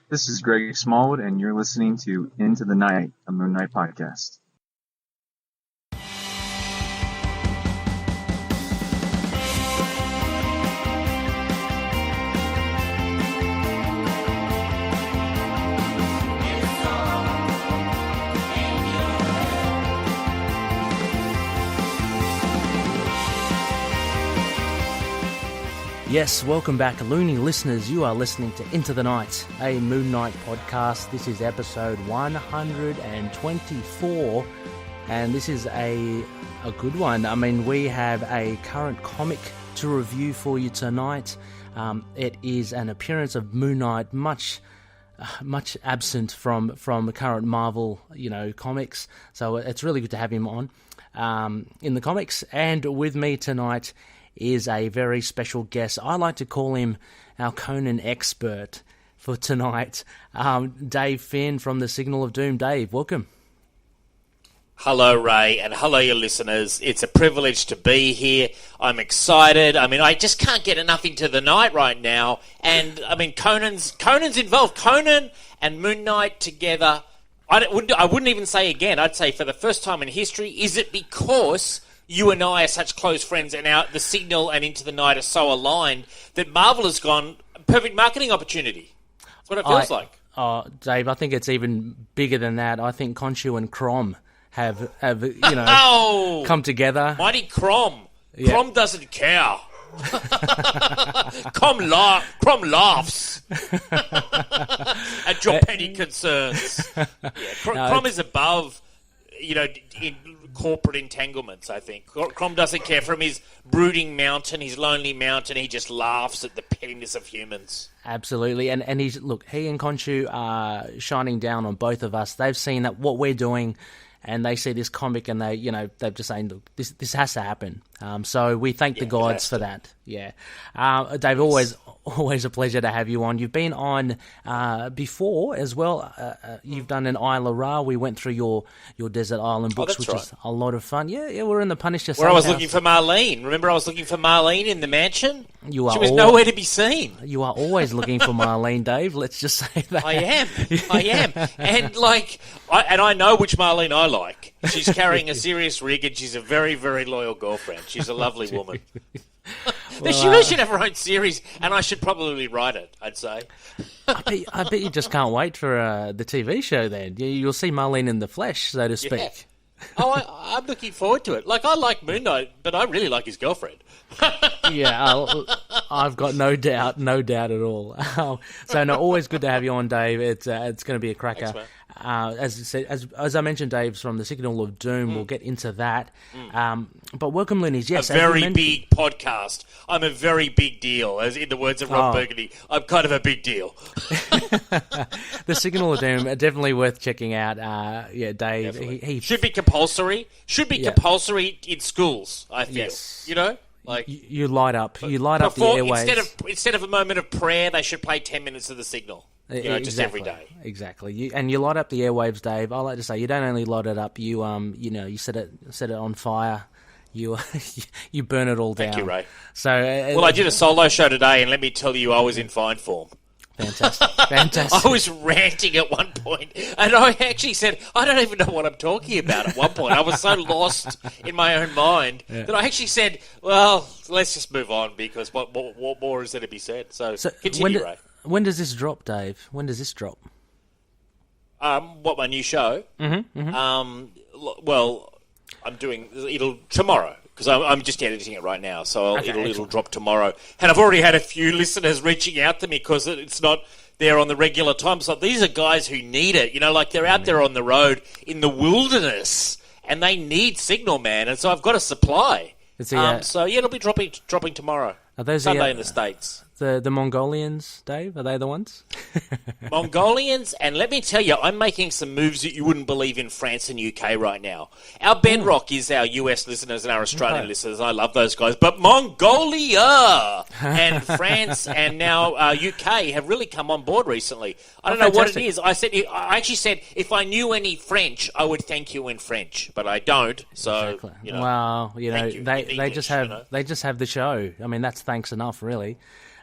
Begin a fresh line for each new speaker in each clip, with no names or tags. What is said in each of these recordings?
This is Greg Smallwood, and you're listening to Into the Night, a Moon Knight podcast.
Yes, welcome back, Looney listeners. You are listening to Into the Night, a Moon Knight podcast. This is episode 124, and this is a good one. I mean, we have a current comic to review for you tonight. It is an appearance of Moon Knight, much absent from current Marvel, comics. So it's really good to have him on in the comics. And with me tonight is a very special guest. I like to call him our Conan expert for tonight, Dave Finn from the Signal of Doom. Dave, welcome.
Hello, Ray, and hello, your listeners. It's a privilege to be here. I'm excited. I mean, I just can't get enough Into the Night right now. And, I mean, Conan's involved. Conan and Moon Knight together. I wouldn't even say again. I'd say for the first time in history. Is it because you and I are such close friends, and the Signal and Into the Night are so aligned that Marvel has gone perfect marketing opportunity? That's what it feels like.
Oh, Dave, I think it's even bigger than that. I think Khonshu and Crom have come together.
Mighty Crom.
Yeah.
Crom doesn't care. Crom laughs at your petty concerns. Yeah, Crom is above, in corporate entanglements, I think. Crom doesn't care. From his brooding mountain, his lonely mountain, he just laughs at the pettiness of humans.
Absolutely. And he and Khonshu are shining down on both of us. They've seen that what we're doing, and they see this comic, and they're just saying, look, this has to happen. So we thank the gods for that. Yeah. Dave, always a pleasure to have you on. You've been on before as well. You've done an Isla Ra. We went through your desert island books, which is a lot of fun. Yeah, we're in the Punisher.
Where I was looking for Marlene. Remember, I was looking for Marlene in the mansion? She was nowhere to be seen.
You are always looking for Marlene, Dave. Let's just say that.
I am. And I know which Marlene I like. She's carrying a serious rig, and she's a very, very loyal girlfriend. She's a lovely woman. She should have her own series, and I should probably write it, I'd say.
I bet you just can't wait for the TV show then. You'll see Marlene in the flesh, so to speak.
Yeah. I'm looking forward to it. I like Moon Knight, but I really like his girlfriend.
Yeah, I've got no doubt at all. Always good to have you on, Dave. It's going to be a cracker.
Thanks,
as I mentioned, Dave's from the Signal of Doom. We'll get into that. But welcome, Loonies. Yes,
a very big podcast. I'm a very big deal. As in the words of Ron Burgundy, I'm kind of a big deal.
The Signal of Doom are definitely worth checking out. Dave. He
should be compulsory. Compulsory in schools, I feel.
Yes. You light up the airwaves.
Instead of a moment of prayer, they should play 10 minutes of the Signal. Just every day.
Exactly. You light up the airwaves, Dave. I like to say you don't only light it up. You you set it on fire. You burn it all down.
Thank you, Ray.
So
I did a solo show today, and let me tell you, I was in fine form.
Fantastic.
I was ranting at one point, and I actually said, I don't even know what I'm talking about at one point. I was so lost in my own mind that I actually said, well, let's just move on, because what more is there to be said? So continue, Ray.
When does this drop, Dave? When does this drop?
What, my new show?
Mm-hmm.
Well, it'll tomorrow, because I'm just editing it right now, so it'll drop tomorrow. And I've already had a few listeners reaching out to me because it's not there on the regular time. So these are guys who need it. They're out there on the road in the wilderness, and they need Signal, man. And so I've got a supply. It'll be dropping tomorrow.
Are those
Sunday in the States.
The Mongolians, Dave? Are they the ones?
Mongolians, and let me tell you, I'm making some moves that you wouldn't believe in France and UK right now. Our bedrock is our US listeners and our Australian listeners. I love those guys. But Mongolia and France and now UK have really come on board recently. I don't know what it is. I actually said, if I knew any French, I would thank you in French, but I don't. So,
exactly. Well, they just have the show. I mean, that's thanks enough, really.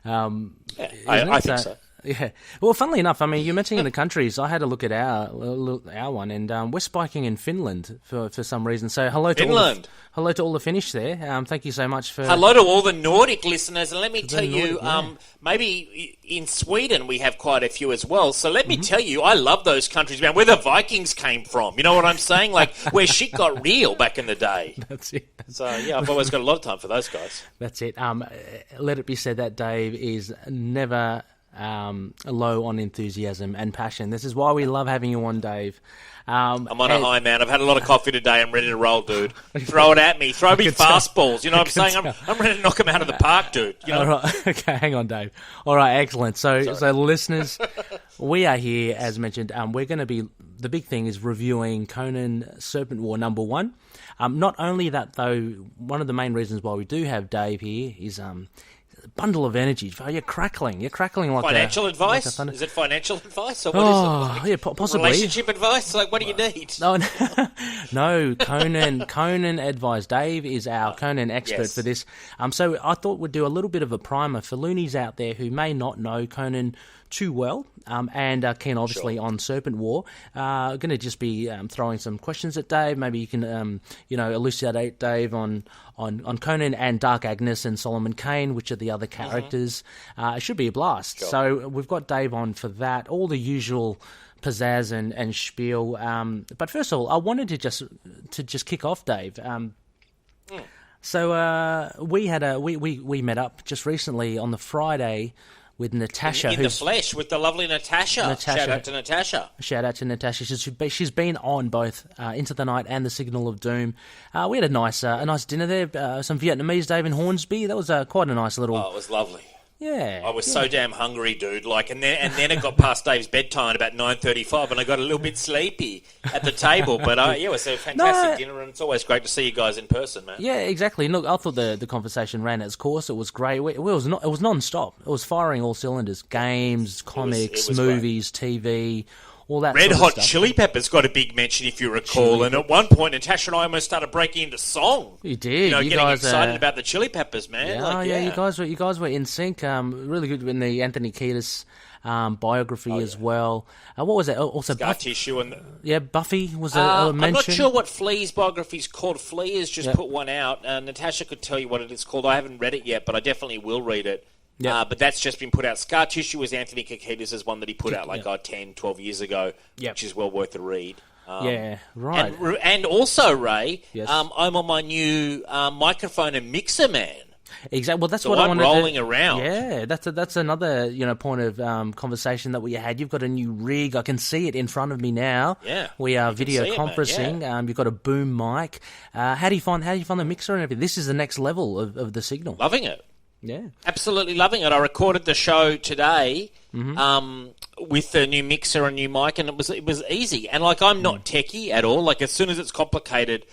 I think so.
Yeah. Well, funnily enough, I mean, you're mentioning the countries. I had a look at our one, and we're spiking in Finland for some reason. So hello to
Finland.
Hello to all the Finnish there. Thank you so much for...
Hello to all the Nordic listeners. And let me tell you,
Nordic,
maybe in Sweden we have quite a few as well. So let me tell you, I love those countries, man, where the Vikings came from. You know what I'm saying? Like, where shit got real back in the day.
That's it.
So, yeah, I've always got a lot of time for those guys.
That's it. Let it be said that Dave is never low on enthusiasm and passion. This is why we love having you on, Dave.
I'm on a high, man. I've had a lot of coffee today. I'm ready to roll, dude. Throw it at me. Throw me fastballs. You know what I'm saying? I'm ready to knock them out of the park, dude. You know?
All right. Okay, hang on, Dave. All right, excellent. So listeners, we are here, as mentioned. We're going to be... The big thing is reviewing Conan Serpent War #1. Not only that, though, one of the main reasons why we do have Dave here is... bundle of energy. Oh, you're crackling like
financial advice?
Like
is it financial advice or what is it? Like,
yeah, possibly.
Relationship advice? Like, what do you need?
No, Conan advice. Dave is our Conan expert for this. So I thought we'd do a little bit of a primer for loonies out there who may not know Conan too well, and are keen, obviously, on Serpent War. Going to just be throwing some questions at Dave. Maybe you can, elucidate Dave on Conan and Dark Agnes and Solomon Kane, which are the other characters. It should be a blast. Sure. So we've got Dave on for that. All the usual pizzazz and spiel. But first of all, I wanted to just kick off, Dave. So we met up just recently on the Friday with Natasha.
In the flesh, with the lovely Natasha. Shout out to Natasha.
Shout out to Natasha. She's been on both Into the Night and The Signal of Doom. We had a nice dinner there, some Vietnamese, Dave, in Hornsby. That was quite a nice little...
Oh, it was lovely.
Yeah.
I was so damn hungry, dude. Like, and then it got past Dave's bedtime about 9:35, and I got a little bit sleepy at the table. But it was a fantastic dinner, and it's always great to see you guys in person, man.
Yeah, exactly. Look, I thought the conversation ran its course. It was great. It was non-stop. It was firing all cylinders: games, comics, movies, great. TV. All that
Red
sort
Hot
of stuff.
Chili Peppers got a big mention, if you recall, and at one point Natasha and I almost started breaking into song.
You did.
You getting guys, excited about the Chili Peppers, man.
Yeah, you guys were in sync. Really good in the Anthony Kiedis biography as well. What was it? Also,
Scar Tissue and
Buffy was a mention.
I'm not sure what Flea's biography is called. Flea has just put one out. Natasha could tell you what it is called. I haven't read it yet, but I definitely will read it. Yep. But that's just been put out. Scar Tissue was Anthony Kiedis' one that he put out 10, 12 years ago, which is well worth a read.
Right.
And also, Ray,
yes.
I'm on my new microphone and mixer, man.
Exactly. Well, that's
so
what
I'm
I wanted
rolling
to...
around.
Yeah, that's another point of conversation that we had. You've got a new rig. I can see it in front of me now.
Yeah,
we are video conferencing. You've got a boom mic. How do you find the mixer and everything? This is the next level of the signal.
Loving it.
Yeah,
absolutely loving it. I recorded the show today with the new mixer and new mic, and it was easy. And like, I'm not techie at all. Like, as soon as it's complicated,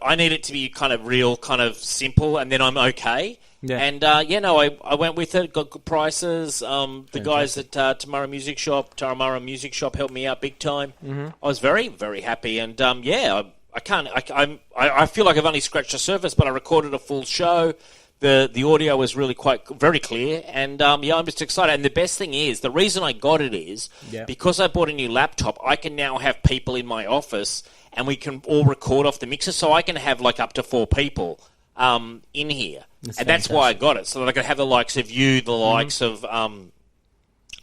I need it to be kind of real, kind of simple, and then I'm okay. Yeah. And I went with it. Got good prices. The guys at Taramara Music Shop helped me out big time. I was very, very happy, and I feel like I've only scratched the surface, but I recorded a full show. The audio was really very clear, and I'm just excited. And the best thing is, the reason I got it is because I bought a new laptop, I can now have people in my office, and we can all record off the mixer, so I can have like up to 4 people in here. That's why I got it, so that I could have the likes of you, the likes of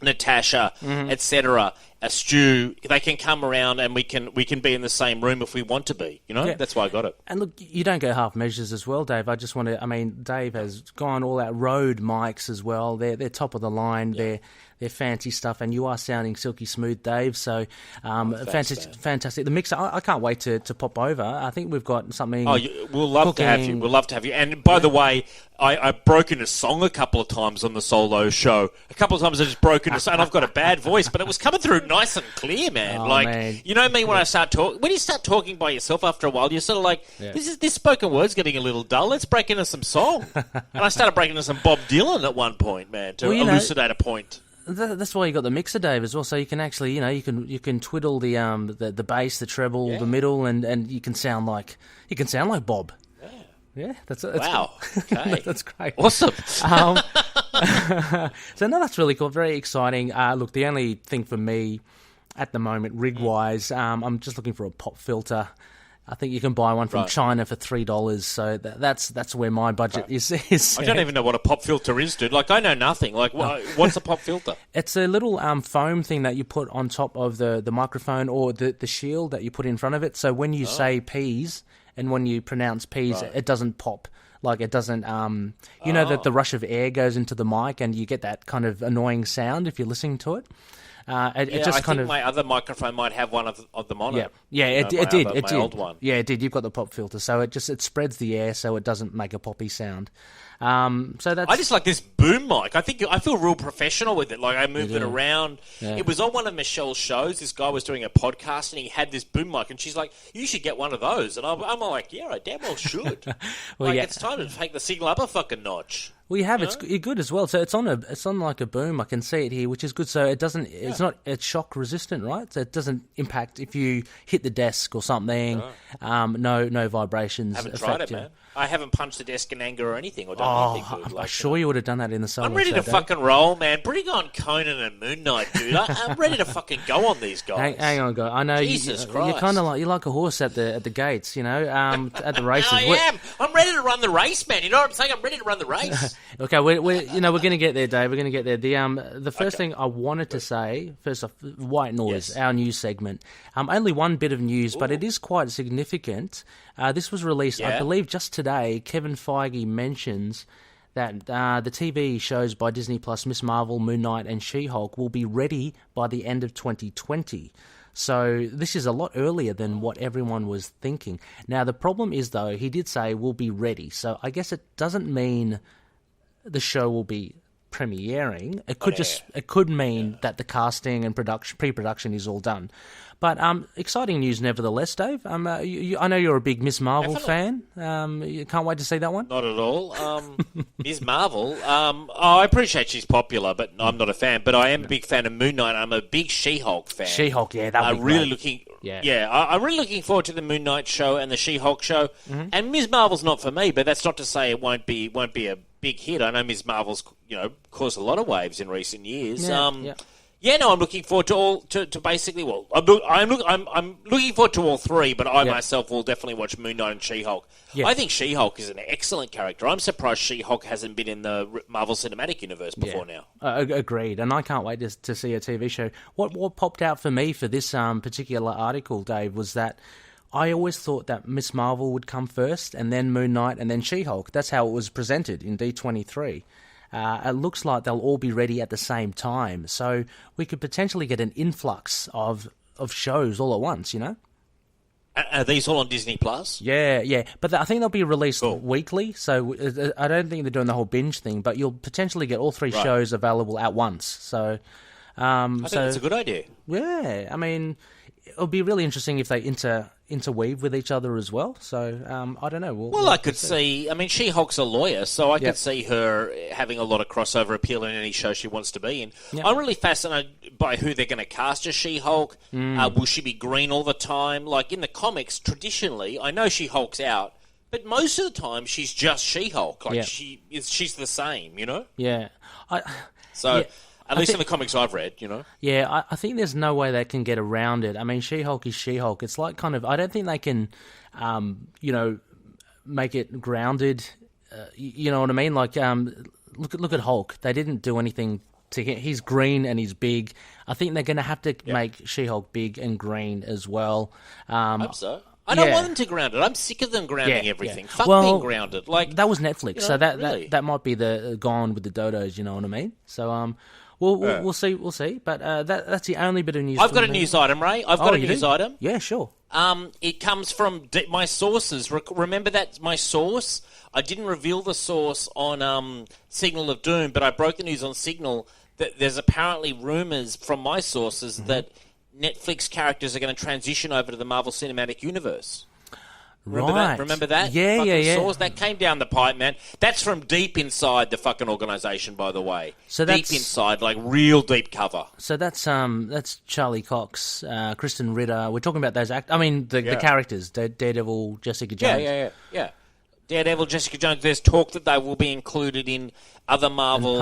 Natasha, etc., Stu. They can come around and we can be in the same room if we want to be. That's why I got it.
And look, you don't go half measures as well, Dave. Dave has gone all out Rode mics as well. They're top of the line. Yeah. They're fancy stuff, and you are sounding silky smooth, Dave. So, fantastic. The mixer, I can't wait to pop over. I think we've got something.
Oh, we'll love to have you. We'll love to have you. And by the way, I broke into song a couple of times on the solo show. A couple of times I just broke into song, and I've got a bad voice, but it was coming through nice and clear, man. Man. You know me when I start talking. When you start talking by yourself after a while, you're sort of like, this spoken word's getting a little dull. Let's break into some song. And I started breaking into some Bob Dylan at one point, man, to elucidate a point.
That's why you got the mixer, Dave, as well. So you can actually, you can twiddle the bass, the treble, the middle, and you can sound like Bob. Yeah, that's
wow.
Cool.
Okay,
that's great.
Awesome.
So no, that's really cool. Very exciting. Look, the only thing for me at the moment, rig-wise, I'm just looking for a pop filter. I think you can buy one from China for $3, so that's where my budget is.
I don't even know what a pop filter is, dude. Like, I know nothing. Like, what's a pop filter?
It's a little foam thing that you put on top of the microphone or the shield that you put in front of it. So when you say peas and when you pronounce peas, it doesn't pop. Like, it doesn't, you know that the rush of air goes into the mic and you get that kind of annoying sound if you're listening to it.
I think my other microphone might have one of them on it.
Yeah, it did. It did.
Old one.
Yeah, it did. You've got the pop filter, so it spreads the air, so it doesn't make a poppy sound. So that's.
I just like this boom mic. I feel real professional with it. Like, I moved it around. Yeah. It was on one of Michelle's shows. This guy was doing a podcast, and he had this boom mic, and she's like, "You should get one of those." And I'm like, "Yeah, I damn well should." It's time to take the signal up a fucking notch.
Well, you have. It's good as well. So it's on like a boom. I can see it here, which is good. So it doesn't. It's shock resistant, right? So it doesn't impact if you hit the desk or something. No vibrations.
I haven't tried it, man. I haven't punched the desk in anger or anything, or done anything good.
I'm sure you would have done that in the solo.
I'm ready to fucking roll, man. Bring on Conan and Moon Knight, dude. I'm ready to fucking go on these guys.
Hang on, guy. I know
Jesus Christ.
You're kind of like a horse at the gates, you know, at the races.
I am. I'm ready to run the race, man. You know what I'm saying? I'm ready to run the race.
Okay, we're going to get there, Dave. We're going to get there. The first thing I wanted to say, first off, White Noise, our news segment. Only one bit of news, but it is quite significant. This was released, I believe, just today. Kevin Feige mentions that the TV shows by Disney Plus, Miss Marvel, Moon Knight, and She-Hulk will be ready by the end of 2020. So this is a lot earlier than what everyone was thinking. Now, the problem is, though, he did say we'll be ready. So I guess it doesn't mean the show will be premiering. It could mean that the casting and pre-production is all done. But exciting news nevertheless, Dave. I know you're a big Miss Marvel fan. You can't wait to see that one?
Not at all. Miss Marvel, I appreciate she's popular, but I'm not a fan. But I am a big fan of Moon Knight. I'm a big She-Hulk fan.
She-Hulk, yeah, that would be
really
great.
I'm really looking forward to the Moon Knight show and the She-Hulk show. Mm-hmm. And Ms. Marvel's not for me, but that's not to say it won't be a big hit. I know Ms. Marvel's caused a lot of waves in recent years. I'm looking forward to basically. Well, I'm looking forward to all three, but I myself will definitely watch Moon Knight and She-Hulk. Yeah. I think She-Hulk is an excellent character. I'm surprised She-Hulk hasn't been in the Marvel Cinematic Universe before now.
Agreed, and I can't wait to see a TV show. What popped out for me for this particular article, Dave, was that I always thought that Miss Marvel would come first, and then Moon Knight, and then She-Hulk. That's how it was presented in D23. It looks like they'll all be ready at the same time, so we could potentially get an influx of shows all at once, you know?
Are these all on Disney Plus?
Yeah. But I think they'll be released weekly, so I don't think they're doing the whole binge thing, but you'll potentially get all three shows available at once. So,
I think that's a good idea.
Yeah, I mean, it'll be really interesting if they interweave with each other as well. So, I don't know.
I could see. I mean, She-Hulk's a lawyer, so I could see her having a lot of crossover appeal in any show she wants to be in. Yep. I'm really fascinated by who they're going to cast as She-Hulk. Will she be green all the time? Like in the comics, traditionally, I know She-Hulk's out, but most of the time she's just She-Hulk. Like she's the same, you know?
Yeah.
At least in the comics I've read, you know?
Yeah, I think there's no way they can get around it. I mean, She-Hulk is She-Hulk. It's like kind of... I don't think they can, make it grounded. You know what I mean? Like, look at Hulk. They didn't do anything to him. He's green and he's big. I think they're going to have to make She-Hulk big and green as well.
I hope so. I don't want them to ground it. I'm sick of them grounding everything. Fuck being grounded. Like
that was Netflix, so that might be the Gone with the Dodos. You know what I mean? So we'll see. But that's the only bit of news.
I've got a news item, Ray. I've got a news item.
Yeah, sure.
It comes from my sources. Remember that my source. I didn't reveal the source on Signal of Doom, but I broke the news on Signal that there's apparently rumors from my sources that Netflix characters are going to transition over to the Marvel Cinematic Universe. Remember that?
Yeah.
Source? That came down the pipe, man. That's from deep inside the fucking organisation, by the way.
So
deep inside, like real deep cover.
So that's Charlie Cox, Kristen Ritter. We're talking about those the characters, Daredevil, Jessica Jones.
Yeah. Daredevil, Jessica Jones. There's talk that they will be included in other Marvel,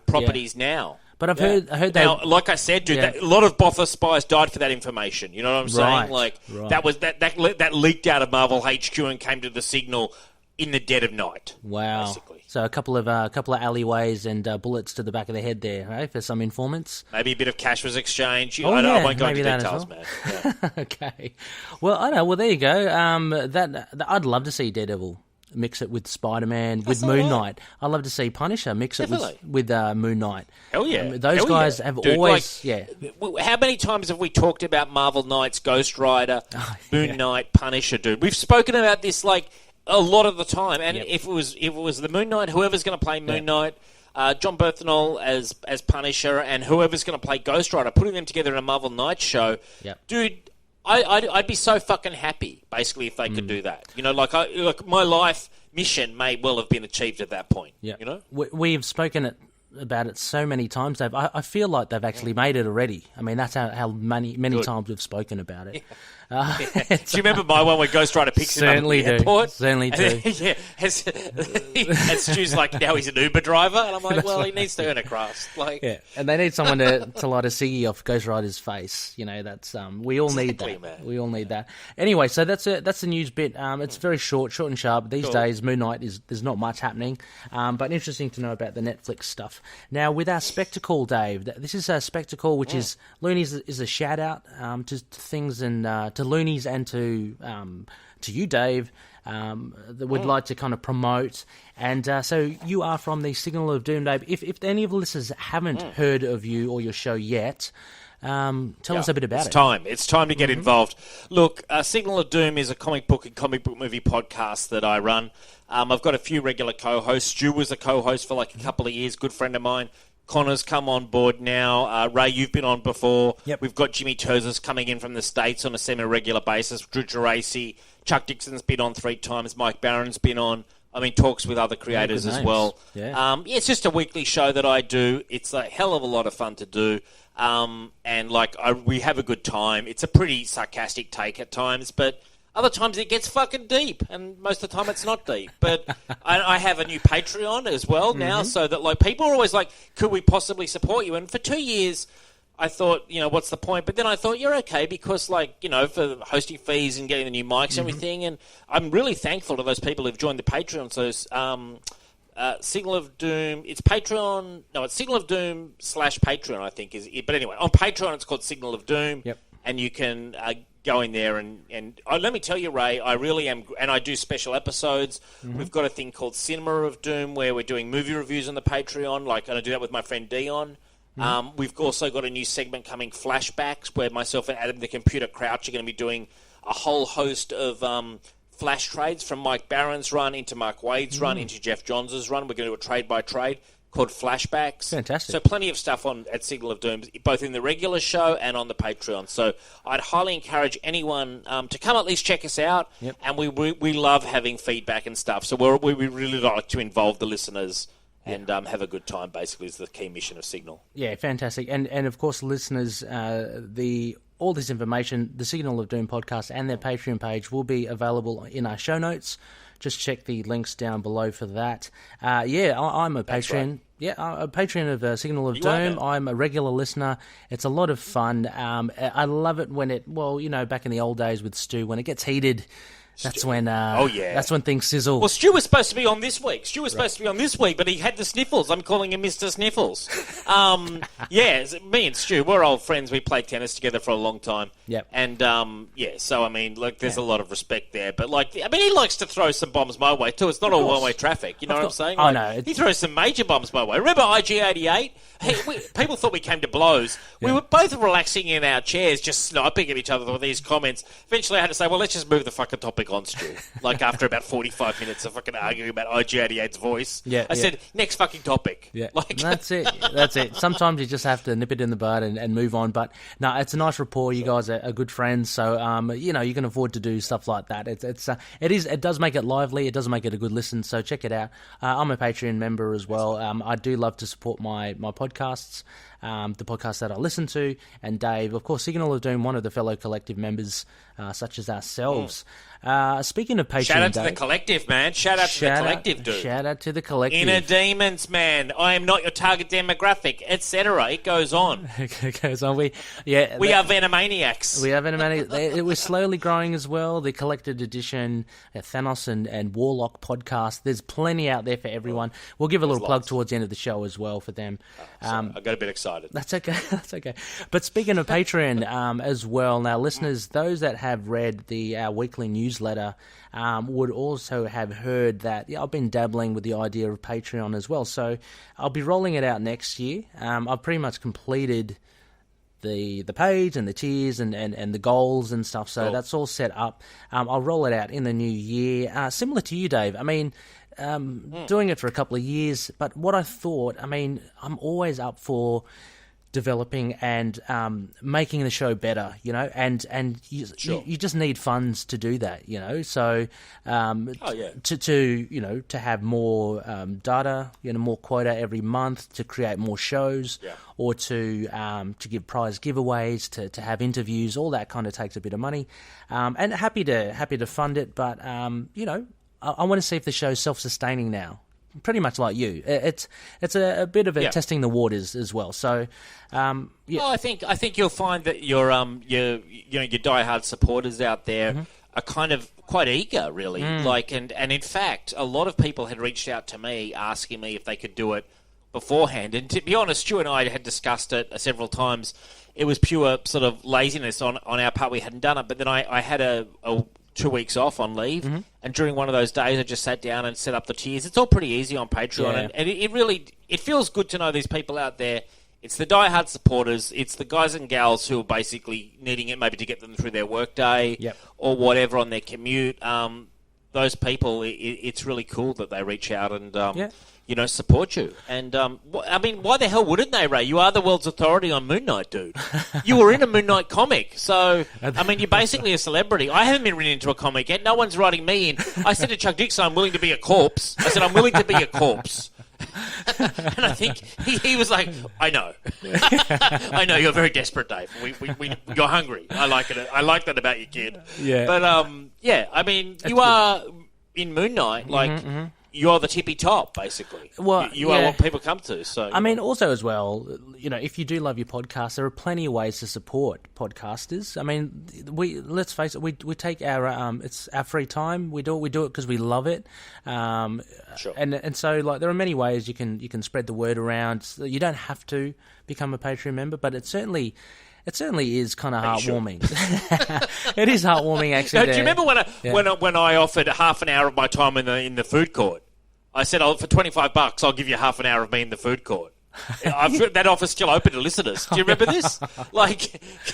properties now.
But I heard
now, like I said, dude, a lot of Botha spies died for that information. You know what I'm saying? Like that was that leaked out of Marvel HQ and came to the Signal in the dead of night.
Wow.
Basically.
So a couple of alleyways and bullets to the back of the head there, right, for some informants.
Maybe a bit of cash was exchanged. I won't go into details, man. Yeah.
Okay. Well, I know. Well, there you go. I'd love to see Daredevil mix it with Spider-Man, with Moon Knight. I'd love to see Punisher mix it with Moon Knight.
Hell yeah.
Those guys have always...
How many times have we talked about Marvel Knights, Ghost Rider, Moon Knight, Punisher, dude? We've spoken about this, like, a lot of the time. And if it was the Moon Knight, whoever's going to play Moon Knight, John Berthenol as Punisher, and whoever's going to play Ghost Rider, putting them together in a Marvel Knights show, dude... I'd be so fucking happy, basically, if they could do that. You know, like my life mission may well have been achieved at that point.
Yeah.
You know,
we've spoken about it so many times, Dave. I feel like they've actually made it already. I mean, that's how many times we've spoken about it.
Do you remember my one where Ghost Rider picks him up at the airport?
Certainly do.
And Stu's like, now he's an Uber driver, and I'm like, well, he needs to earn a crust. Like,
and they need someone to light a ciggy off Ghost Rider's face. You know, that's we all need that.
Man.
We all need that. Anyway, so that's it. That's the news bit. It's very short and sharp. These days, Moon Knight there's not much happening, but interesting to know about the Netflix stuff. Now, with our spectacle, Dave, this is a spectacle which is Loonies is a shout out to things and to Loonies and to you, Dave, that we'd like to kind of promote. And so you are from the Signal of Doom, Dave. If any of the listeners haven't heard of you or your show yet, tell us a bit about it.
It's time to get involved. Look, Signal of Doom is a comic book and comic book movie podcast that I run. I've got a few regular co-hosts. Stu was a co-host for like a couple of years, good friend of mine. Connor's come on board now. Ray, you've been on before.
Yep.
We've got Jimmy Terzis coming in from the States on a semi-regular basis. Drew Geraci, Chuck Dixon's been on 3 times. Mike Barron's been on. I mean, talks with other creators as well.
Yeah.
It's just a weekly show that I do. It's a hell of a lot of fun to do. And we have a good time. It's a pretty sarcastic take at times, but other times it gets fucking deep, and most of the time it's not deep. But I have a new Patreon as well now, so that like people are always like, could we possibly support you? And for 2 years, I thought, what's the point? But then I thought, you're okay, because for hosting fees and getting the new mics and everything, and I'm really thankful to those people who've joined the Patreon. So Signal of Doom, it's Patreon, no, it's Signal of Doom / Patreon, I think is it. But anyway, on Patreon it's called Signal of Doom, and you can go in there and let me tell you, Ray, I really am, and I do special episodes. We've got a thing called Cinema of Doom where we're doing movie reviews on the Patreon, and I do that with my friend Dion. We've also got a new segment coming, Flashbacks, where myself and Adam the Computer Crouch are going to be doing a whole host of flash trades from Mike Barron's run into Mark Wade's run into Jeff Johns' run. We're going to do a trade by trade called Flashbacks.
Fantastic.
So plenty of stuff at Signal of Doom, both in the regular show and on the Patreon. So I'd highly encourage anyone to come at least check us out.
Yep.
And we love having feedback and stuff. So we really like to involve the listeners and have a good time, basically, is the key mission of Signal.
Yeah, fantastic. And of course, listeners, all this information, the Signal of Doom podcast and their Patreon page will be available in our show notes. Just check the links down below for that. I'm a patron.
Right.
Yeah, a patron of Signal of Doom. I'm a regular listener. It's a lot of fun. I love it when back in the old days with Stu, when it gets heated. That's when that's when things sizzle.
Well, Stu was supposed to be on this week. But he had the sniffles. I'm calling him Mr. Sniffles. Me and Stu, we're old friends. We played tennis together for a long time.
Yep.
And, so, I mean, there's a lot of respect there. But, he likes to throw some bombs my way, too. It's not all one-way traffic. You know what I'm saying?
Oh, no.
He throws some major bombs my way. Remember IG-88? Hey, people thought we came to blows. We were both relaxing in our chairs, just sniping at each other with these comments. Eventually, I had to say, well, let's just move the fucking topic on, Stu. After about 45 minutes of fucking arguing about IG-88's voice, I said, next fucking topic.
Yeah, that's it. That's it. Sometimes you just have to nip it in the bud and move on. But no, it's a nice rapport. You guys are good friends, so you can afford to do stuff like that. It does make it lively. It does make it a good listen. So check it out. I'm a Patreon member as well. I do love to support my podcasts. The podcast that I listen to, and Dave, of course, Signal of Doom, one of the fellow collective members, such as ourselves. Speaking of Patreon,
Shout out to the
Dave,
collective, man. Shout out to the collective, dude.
Shout out to the collective.
Inner demons, man. I am not your target demographic, etc. It goes on.
It goes on. We
are Venomaniacs.
We are Venomaniacs. It was slowly growing as well. The collected edition, Thanos and Warlock podcast. There's plenty out there for everyone. We'll give a little plug towards the end of the show as well for them.
I got a bit excited.
That's okay. That's okay. But speaking of Patreon as well, now listeners, those that have read our weekly newsletter would also have heard that I've been dabbling with the idea of Patreon as well. So I'll be rolling it out next year. I've pretty much completed the page and the tiers and the goals and stuff. So that's all set up. I'll roll it out in the new year. Similar to you, Dave. I mean, doing it for a couple of years. But what I thought, I mean, I'm always up for developing and making the show better, and you just need funds to do that, So to have more data, more quota every month, to create more shows, or to give prize giveaways, to have interviews, all that kind of takes a bit of money, and happy to fund it, but I want to see if the show's self-sustaining now. Pretty much like you, it's a bit of testing the waters as well. So,
Well, I think you'll find that your diehard supporters out there are kind of quite eager, really. And in fact, a lot of people had reached out to me asking me if they could do it beforehand. And to be honest, Stu and I had discussed it several times. It was pure sort of laziness on our part. We hadn't done it, but then I had a 2 weeks off on leave, and during one of those days I just sat down and set up the tiers. It's all pretty easy on Patreon, and it really feels good to know these people out there. It's the diehard supporters, it's the guys and gals who are basically needing it maybe to get them through their workday or whatever on their commute. Those people, it's really cool that they reach out and support you. And I mean, why the hell wouldn't they, Ray? You are the world's authority on Moon Knight, dude. You were in a Moon Knight comic, so I mean, you're basically a celebrity. I haven't been written into a comic yet. No one's writing me in. I said to Chuck Dixon, I'm willing to be a corpse. I said, I'm willing to be a corpse. And I think he was like, I know. I know, you're very desperate, Dave. You're hungry. I like it. I like that about you, kid. Yeah. But, I mean, you are in Moon Knight, like... You're the tippy top, basically. Well, you are what people come to. So,
I mean, also as well, if you do love your podcast, there are plenty of ways to support podcasters. I mean, let's face it, we take our it's our free time. We do it because we love it.
Sure.
And so like there are many ways you can spread the word around. You don't have to become a Patreon member, but it certainly is kind of heartwarming. It is heartwarming, actually.
Do you remember when I offered half an hour of my time in the food court? I said, for $25, I'll give you half an hour of me in the food court. That offer's still open to listeners. Do you remember this?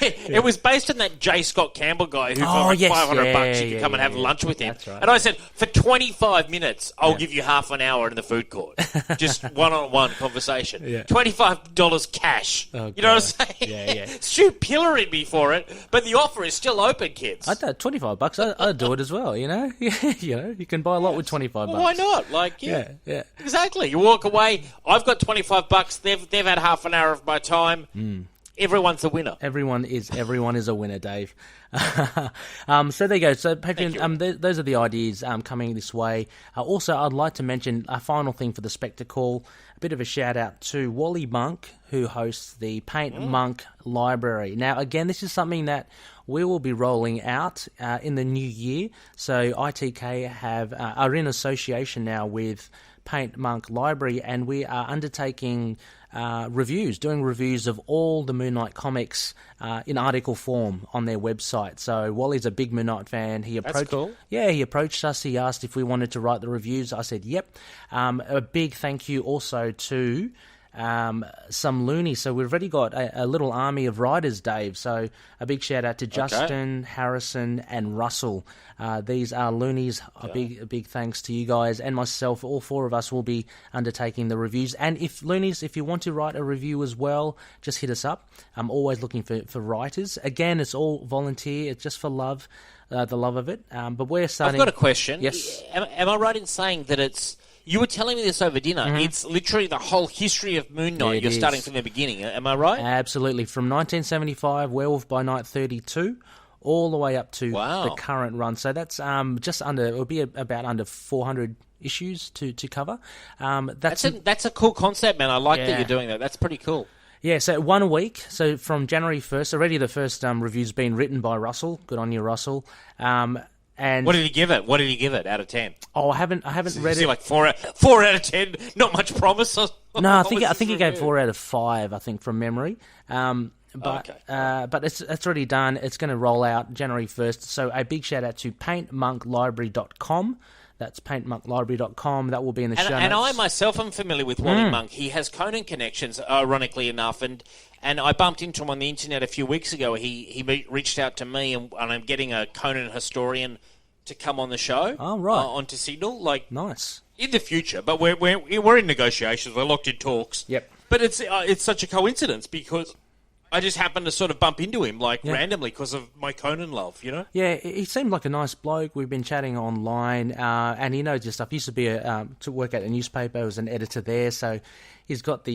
It was based on that J. Scott Campbell guy who for $500 you could come and have lunch with him. Right. And I said, for 25 minutes, I'll give you half an hour in the food court. Just one-on-one conversation. Yeah. $25 cash. Oh, you know what I'm saying? Yeah. Stu pilloried me for it, but the offer is still open, kids.
$25, I'd do it as well, You can buy a lot with $25.
Well, why not? Yeah. Exactly. You walk away, I've got $25. They've had half an hour of my time. Everyone's a winner.
Everyone is a winner, Dave. So there you go. So Patreon, those are the ideas coming this way. Also, I'd like to mention a final thing for the spectacle. A bit of a shout out to Wally Monk, who hosts the Paint Monk Library. Now, again, this is something that we will be rolling out in the new year. So ITK are in association now with Paint Monk Library, and we are undertaking doing reviews of all the Moon Knight comics in article form on their website. So Wally's a big Moon Knight fan.
That's cool.
Yeah, he approached us. He asked if we wanted to write the reviews. I said, yep. A big thank you also to some Loonies. So we've already got a little army of writers, Dave. So a big shout out to Justin, Harrison, and Russell. These are Loonies. A big thanks to you guys and myself. All four of us will be undertaking the reviews. And if Loonies, if you want to write a review as well, just hit us up. I'm always looking for writers. Again, it's all volunteer. It's just for love, the love of it. But we're starting.
I've got a question.
Yes.
Am I right in saying that it's? You were telling me this over dinner. Mm-hmm. It's literally the whole history of Moon Knight. You're starting from the beginning. Am I right?
Absolutely. From 1975, Werewolf by Night 32, all the way up to
Wow.
the current run. So that's it'll be about under 400 issues to cover. That's Yeah, so 1 week. So from January 1st, already the first review's been written by Russell. Good on you, Russell. And
what did he give it? What did he give it out of 10?
Oh, I haven't read it.
Like 4 out of 10. Not much promise.
No, I think he gave 4 out of 5. I think from memory. But it's already done. It's going to roll out January 1st. So a big shout out to paintmonklibrary.com. That's paintmonklibrary.com. That will be in the show notes.
And I myself am familiar with Wally Monk. He has Conan connections, ironically enough, and I bumped into him on the internet a few weeks ago. He reached out to me, and I'm getting a Conan historian to come on the show.
Oh, right.
Onto Signal. Like,
nice.
In the future, but we're in negotiations. We're locked in talks.
Yep.
But it's such a coincidence because I just happened to sort of bump into him randomly because of my Conan love, you know?
Yeah, he seemed like a nice bloke. We've been chatting online, and he knows his stuff. He used to be to work at a newspaper. He was an editor there, so he's got the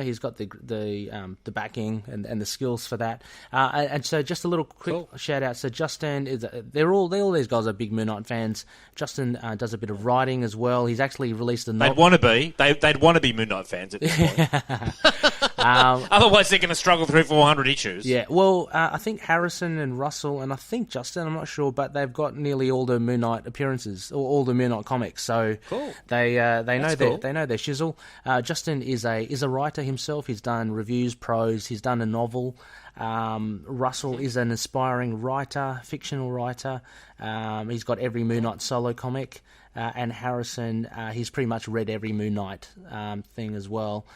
he's got the backing and the skills for that. And so just a little quick shout out. So Justin is all these guys are big Moon Knight fans. Justin does a bit of writing as well. He's actually released a novel.
They'd want to be Moon Knight fans at this point. Otherwise, they're going to struggle through 400 issues.
Yeah, well, I think Harrison and Russell and I think Justin, I'm not sure, but they've got nearly all the Moon Knight appearances, or all the Moon Knight comics. So
cool.
They know they know their shizzle. Justin is a writer himself. He's done reviews, prose. He's done a novel. Russell is an aspiring writer, fictional writer. He's got every Moon Knight solo comic. And Harrison, he's pretty much read every Moon Knight thing as well.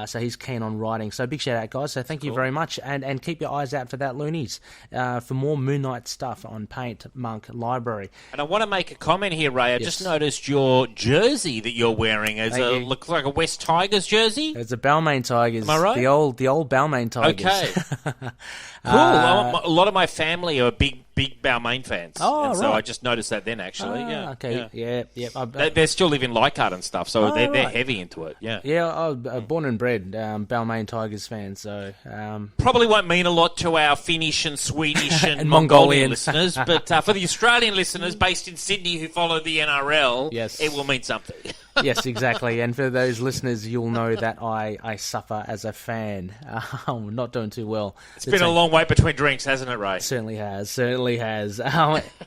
So he's keen on writing. So big shout out, guys. So thank you very much. And keep your eyes out for that, Loonies, for more Moon Knight stuff on Paint Monk Library.
And I want to make a comment here, Ray. I just noticed your jersey that you're wearing looks like a West Tigers jersey.
It's a Balmain Tigers.
Am I right?
The old Balmain Tigers.
Okay. Cool. A lot of my family are big Balmain fans.
Oh,
and
right.
so I just noticed that then, actually.
Okay. Yeah.
They still live in Leichhardt and stuff, so they're heavy into it. Yeah.
Yeah, I was born and bred Balmain Tigers fan, so...
Probably won't mean a lot to our Finnish and Swedish and,
And
Mongolian listeners, but for the Australian listeners based in Sydney who follow the NRL,
yes,
it will mean something.
Yes, exactly. And for those listeners, you'll know that I suffer as a fan. I'm not doing too well.
It's been a long wait between drinks, hasn't it, Ray?
Certainly has.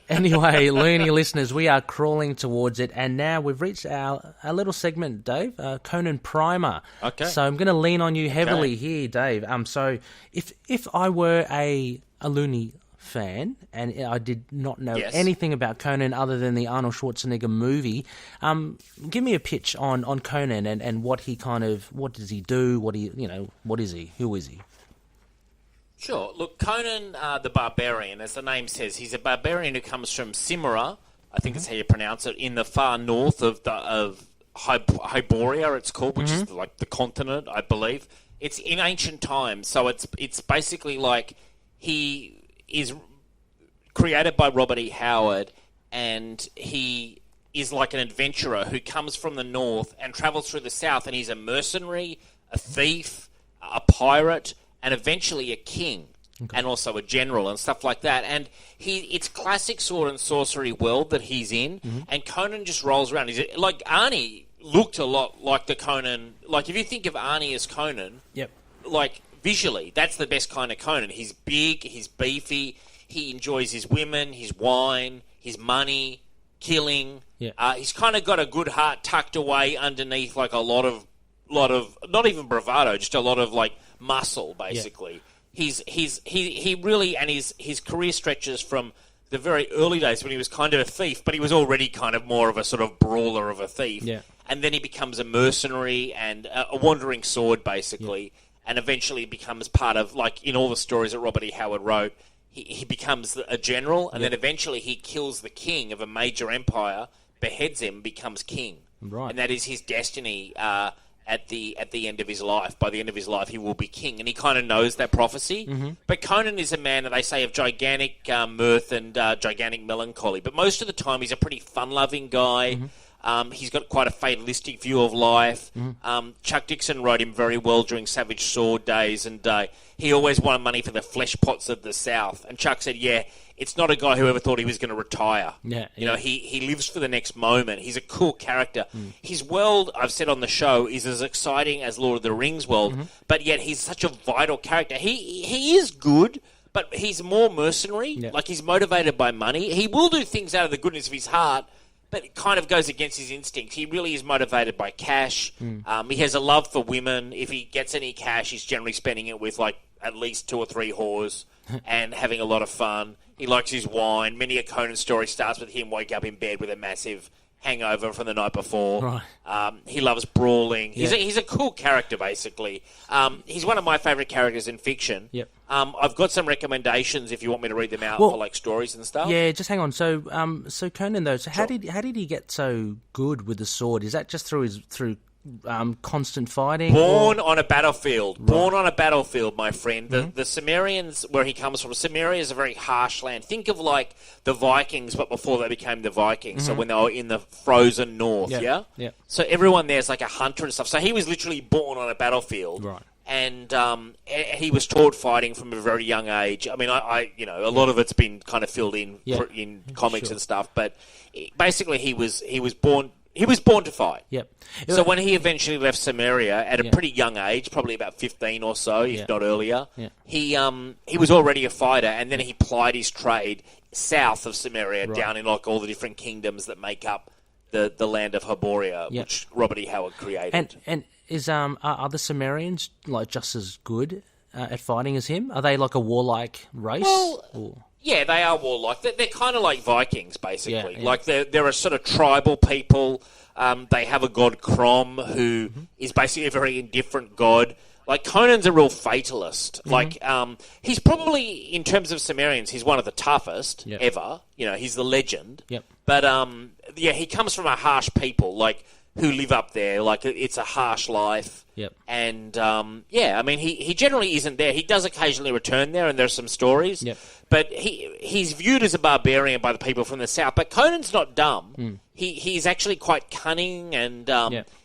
Anyway, Looney listeners, we are crawling towards it. And now we've reached our little segment, Dave, Conan Primer.
Okay.
So I'm going to lean on you heavily here, Dave. So if I were a Looney fan and I did not know anything about Conan other than the Arnold Schwarzenegger movie, give me a pitch on Conan and what does he do, what is he, who is he?
Sure. Look, Conan the Barbarian, as the name says, he's a barbarian who comes from Cimmeria, I think that's how you pronounce it, in the far north of Hyboria, it's called, which is like the continent, I believe. It's in ancient times, so it's basically like he is created by Robert E. Howard, and he is like an adventurer who comes from the north and travels through the south, and he's a mercenary, a thief, a pirate, and eventually a king, and also a general and stuff like that. And it's classic sword and sorcery world that he's in, and Conan just rolls around. He's like Arnie looked a lot like the Conan. Like if you think of Arnie as Conan, like visually, that's the best kind of Conan. He's big, he's beefy, he enjoys his women, his wine, his money, killing. He's kind of got a good heart tucked away underneath like a lot of not even bravado, just a lot of like muscle, basically. He really, and his career stretches from the very early days when he was kind of a thief, but he was already kind of more of a sort of brawler of a thief. And then he becomes a mercenary and a wandering sword, basically. And eventually becomes part of, like, in all the stories that Robert E. Howard wrote, he becomes a general, and then eventually he kills the king of a major empire, beheads him, becomes king.
Right.
And that is his destiny at the end of his life. By the end of his life, he will be king, and he kind of knows that prophecy. But Conan is a man that they say of gigantic mirth and gigantic melancholy. But most of the time, he's a pretty fun-loving guy. He's got quite a fatalistic view of life. Chuck Dixon wrote him very well during Savage Sword days, and he always wanted money for the flesh pots of the South. And Chuck said, it's not a guy who ever thought he was going to retire. You know, he lives for the next moment. He's a cool character. His world, I've said on the show, is as exciting as Lord of the Rings world, but yet he's such a vital character. He is good, but he's more mercenary. Like, he's motivated by money. He will do things out of the goodness of his heart, but it kind of goes against his instincts. He really is motivated by cash. He has a love for women. If he gets any cash, he's generally spending it with, like, at least 2 or 3 whores and having a lot of fun. He likes his wine. Many a Conan story starts with him waking up in bed with a massive hangover from the night before. He loves brawling. He's a cool character, basically. He's one of my favourite characters in fiction. I've got some recommendations if you want me to read them out for like stories and stuff.
Yeah, just hang on. So Conan though, how did he get so good with the sword? Is that just through constant fighting?
Born on a battlefield. Born on a battlefield, my friend. The Cimmerians, where he comes from, Cimmeria is a very harsh land. Think of like the Vikings, but before they became the Vikings. So when they were in the frozen north, So everyone there's like a hunter and stuff. So he was literally born on a battlefield. And he was taught fighting from a very young age. I mean, I a lot of it's been kind of filled in comics and stuff, but basically he was born to fight. So when he eventually left Cimmeria at a pretty young age, probably about 15 or so, if not earlier, he was already a fighter, and then he plied his trade south of Cimmeria, down in like all the different kingdoms that make up the land of Hyboria, which Robert E. Howard created.
And is are the Cimmerians like just as good at fighting as him? Are they like a warlike race?
Well, yeah, they are warlike. They're kind of like Vikings, basically. Like they're a sort of tribal people. They have a god Crom, who is basically a very indifferent god. Like, Conan's a real fatalist. Like, he's probably, in terms of Cimmerians, he's one of the toughest ever. You know, he's the legend. But, he comes from a harsh people, like, who live up there. Like, it's a harsh life. And, I mean, he generally isn't there. He does occasionally return there, and there's some stories. But he's viewed as a barbarian by the people from the south. But Conan's not dumb. He's actually quite cunning, and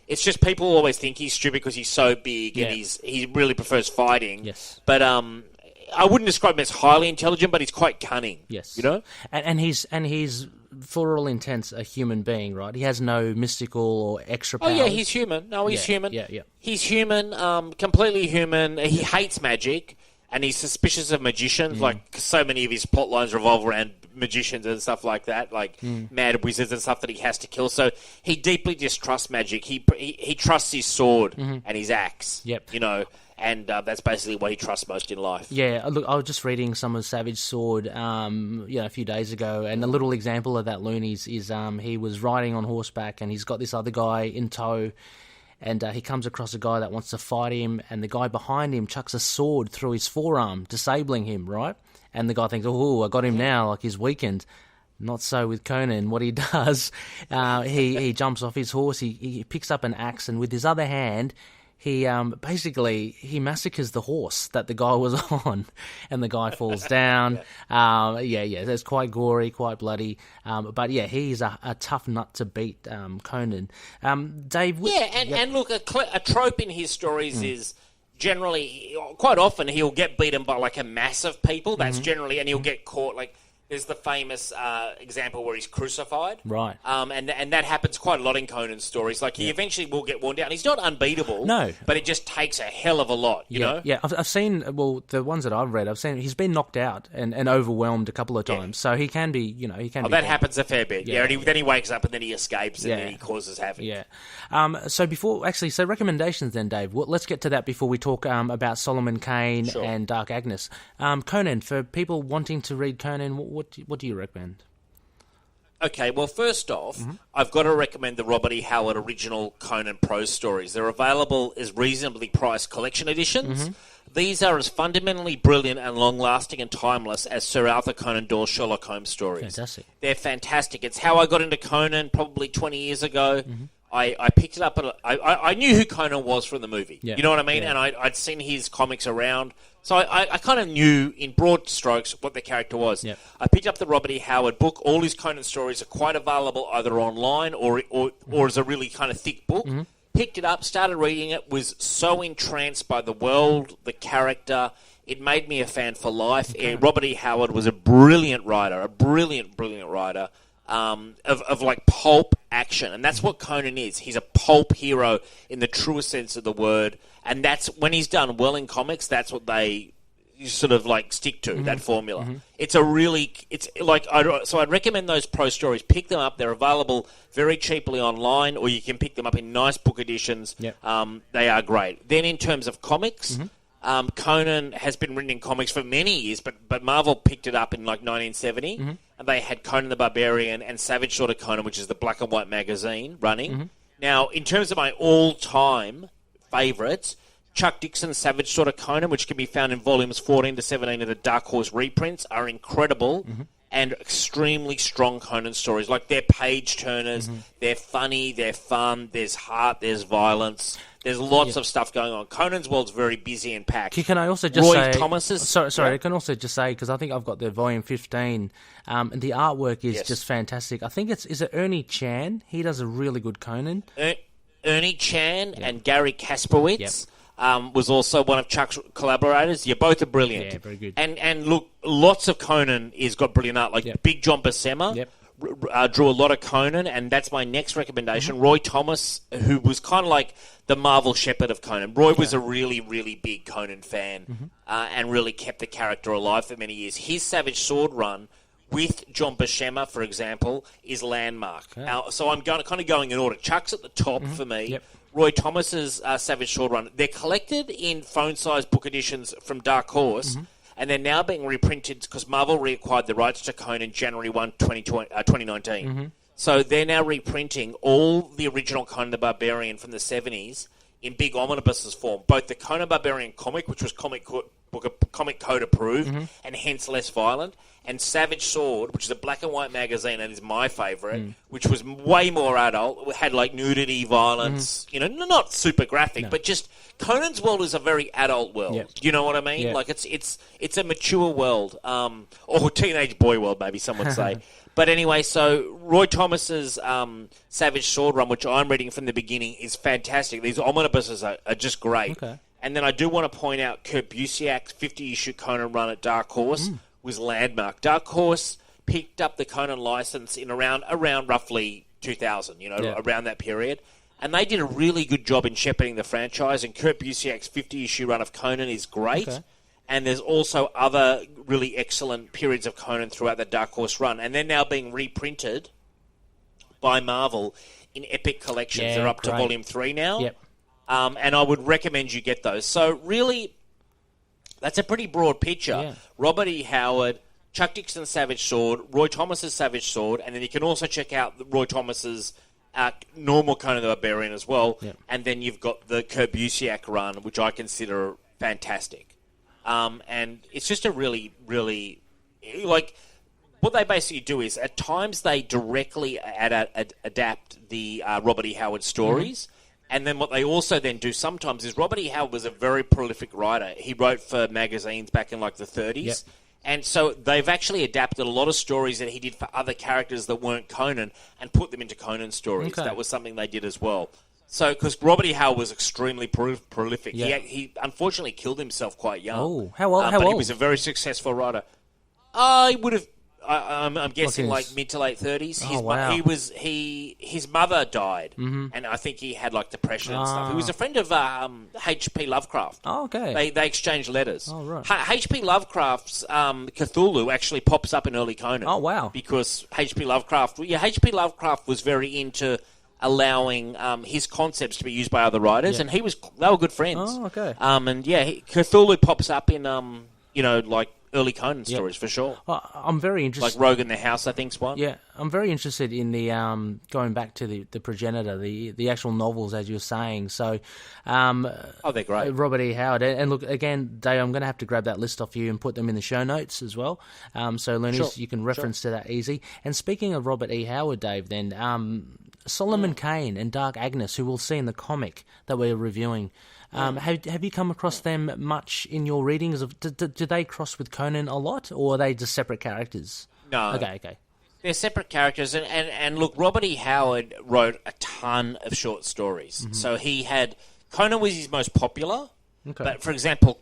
it's just people always think he's stupid because he's so big and he really prefers fighting. But I wouldn't describe him as highly intelligent, but he's quite cunning. You know?
And he's for all intents a human being, right? He has no mystical or extra powers.
Oh yeah, he's human. No, he's human. He's human, completely human. He hates magic, and he's suspicious of magicians. Like, so many of his plot lines revolve around magicians and stuff like that, like mad wizards and stuff that he has to kill. So he deeply distrusts magic. He trusts his sword and his axe. You know. And that's basically what he trusts most in life.
Yeah, look, I was just reading some of Savage Sword, a few days ago, and a little example of that, Loonies, is he was riding on horseback, and he's got this other guy in tow, and he comes across a guy that wants to fight him, and the guy behind him chucks a sword through his forearm, disabling him, right? And the guy thinks, oh, I got him now, like he's weakened. Not so with Conan. What he does, he jumps off his horse, he picks up an axe, and with his other hand, he massacres the horse that the guy was on, and the guy falls down. It's quite gory, quite bloody. But yeah, he's a tough nut to beat, Conan. Dave?
And look, a trope in his stories is generally, quite often, he'll get beaten by like a mass of people. That's generally, and he'll get caught like. There's the famous example where he's crucified.
Right.
And that happens quite a lot in Conan's stories. Like, he eventually will get worn down. He's not unbeatable.
No.
But it just takes a hell of a lot, you know?
Yeah, I've seen, the ones that I've read, he's been knocked out and overwhelmed a couple of times. So he can be,
that happens a fair bit. And then he wakes up and then he escapes and then he causes havoc.
So recommendations then, Dave. Let's get to that before we talk about Solomon Kane and Dark Agnes. Conan, for people wanting to read Conan, what do you recommend?
Okay, well, first off, I've got to recommend the Robert E. Howard original Conan prose stories. They're available as reasonably priced collection editions. These are as fundamentally brilliant and long-lasting and timeless as Sir Arthur Conan Doyle's Sherlock Holmes stories.
Fantastic.
They're fantastic. It's how I got into Conan probably 20 years ago. I picked it up, I knew who Conan was from the movie.
Yeah.
You know what I mean?
Yeah.
And I'd seen his comics around. So I kind of knew, in broad strokes, what the character was.
Yep.
I picked up the Robert E. Howard book. All his Conan stories are quite available either online or as a really kind of thick book.
Mm-hmm.
Picked it up, started reading it, was so entranced by the world, the character. It made me a fan for life.
Okay.
Robert E. Howard was a brilliant writer, brilliant writer. Of like pulp action, and that's what Conan is. He's a pulp hero in the truest sense of the word, and that's when he's done well in comics. That's what they sort of like stick to, that formula. It's like I'd recommend those pro stories. Pick them up; they're available very cheaply online, or you can pick them up in nice book editions.
Yep.
They are great. Then in terms of comics. Conan has been written in comics for many years, but Marvel picked it up in like 1970, and they had Conan the Barbarian and Savage Sword of Conan, which is the black and white magazine, running. Now, in terms of my all-time favourites, Chuck Dixon's Savage Sword of Conan, which can be found in volumes 14 to 17 of the Dark Horse reprints, are incredible and extremely strong Conan stories. Like, they're page-turners, they're funny, they're fun, there's heart, there's violence. There's lots of stuff going on. Conan's world's very busy and packed.
Can I also just say...
Thomas's...
Sorry, I can also just say, because I think I've got the volume 15, and the artwork is just fantastic. I think is it Ernie Chan? He does a really good Conan.
Ernie Chan and Gary Kasperwitz was also one of Chuck's collaborators. Yeah, both are brilliant.
Yeah, very good.
And look, lots of Conan is got brilliant art. Like Big John Buscema drew a lot of Conan, and that's my next recommendation. Roy Thomas, who was kind of like the Marvel shepherd of Conan. Roy was a really, really big Conan fan and really kept the character alive for many years. His Savage Sword run with John Buscema, for example, is landmark. So I'm kind of going in order. Chuck's at the top for me.
Yep.
Roy Thomas's Savage Sword run. They're collected in phone-sized book editions from Dark Horse, and they're now being reprinted because Marvel reacquired the rights to Conan January 1, 2019. So they're now reprinting all the original Conan the Barbarian from the 70s in big omnibuses form. Both the Conan Barbarian comic, which was Comic Code approved, and hence less violent, and Savage Sword, which is a black and white magazine and is my favourite, which was way more adult. It had like nudity, violence, not super graphic, but just Conan's world is a very adult world.
Yep.
You know what I mean?
Yep.
Like it's a mature world, or teenage boy world, maybe some would say. But anyway, so Roy Thomas's Savage Sword run, which I'm reading from the beginning, is fantastic. These omnibuses are just great.
Okay.
And then I do want to point out Kurt Busiek's 50-issue Conan run at Dark Horse was landmark. Dark Horse picked up the Conan license in around roughly 2000, around that period. And they did a really good job in shepherding the franchise. And Kurt Busiek's 50-issue run of Conan is great. Okay. And there's also other really excellent periods of Conan throughout the Dark Horse run. And they're now being reprinted by Marvel in Epic collections.
Yeah,
they're up to
great.
Volume 3 now.
Yep.
And I would recommend you get those. So really, that's a pretty broad picture.
Yeah.
Robert E. Howard, Chuck Dixon's Savage Sword, Roy Thomas's Savage Sword, and then you can also check out Roy Thomas's normal Conan the Barbarian as well.
Yep.
And then you've got the Kurt Busiek run, which I consider fantastic. And it's just a really, really, like, what they basically do is at times they directly adapt the Robert E. Howard stories. And then what they also then do sometimes is Robert E. Howard was a very prolific writer. He wrote for magazines back in like the 30s.
Yep.
And so they've actually adapted a lot of stories that he did for other characters that weren't Conan and put them into Conan stories.
Okay.
That was something they did as well. So, because Robert E. Howard was extremely prolific.
Yeah.
He unfortunately killed himself quite young.
Oh, how old?
But he was a very successful writer. I would have... I'm guessing like mid to late 30s.
Oh, wow.
His mother died, and I think he had like depression and stuff. He was a friend of H.P. Lovecraft.
Oh, okay.
They exchanged letters.
Oh, right.
H.P. Lovecraft's Cthulhu actually pops up in early Conan.
Oh, wow.
Because H.P. Lovecraft was very into allowing his concepts to be used by other writers, and they were good friends.
Oh, okay.
Cthulhu pops up in like early Conan stories for sure.
I'm very interested.
Like Rogue in the House, I think's one.
Yeah, I'm very interested in the going back to the progenitor, the actual novels, as you were saying. So,
they're great.
Robert E. Howard, and look again, Dave, I'm going to have to grab that list off you and put them in the show notes as well. So, Loonies, you can reference to that easy. And speaking of Robert E. Howard, Dave, then Solomon Kane and Dark Agnes, who we'll see in the comic that we're reviewing. Have you come across them much in your readings? Do they cross with Conan a lot, or are they just separate characters?
No.
Okay.
They're separate characters, and look, Robert E. Howard wrote a ton of short stories.
Mm-hmm.
So he had... Conan was his most popular,
Okay.
but for example,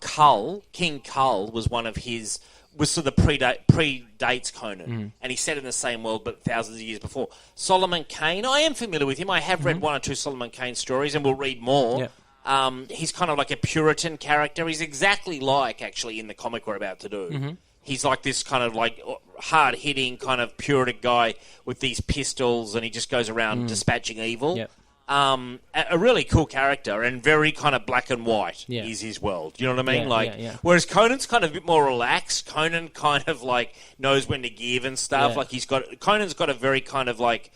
King Kull was one of his... was sort of predates Conan, and he's set in the same world but thousands of years before. Solomon Kane, I am familiar with him. I have read one or two Solomon Kane stories, and we'll read more.
Yep.
He's kind of like a Puritan character. He's exactly like, actually, in the comic we're about to do.
Mm-hmm.
He's like this kind of like hard-hitting kind of Puritan guy with these pistols, and he just goes around dispatching evil.
Yep.
A really cool character, and very kind of black and white is his world. You know what I mean? Whereas Conan's kind of a bit more relaxed. Conan kind of like knows when to give and stuff.
Yeah.
Like Conan's got a very kind of like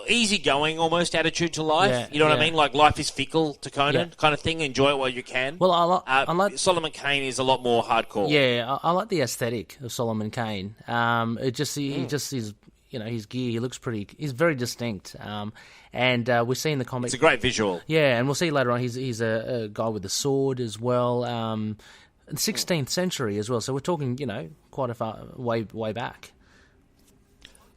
easygoing almost attitude to life.
Yeah,
you know what I mean? Like life is fickle to Conan kind of thing. Enjoy it while you can.
Well, I like
Solomon Kane is a lot more hardcore.
Yeah, I like the aesthetic of Solomon Kane. He just is, his gear. He looks pretty. He's very distinct. And we see in the comic,
it's a great visual.
Yeah, and we'll see later on. He's a guy with a sword as well. 16th century as well. So we're talking, quite a far way back.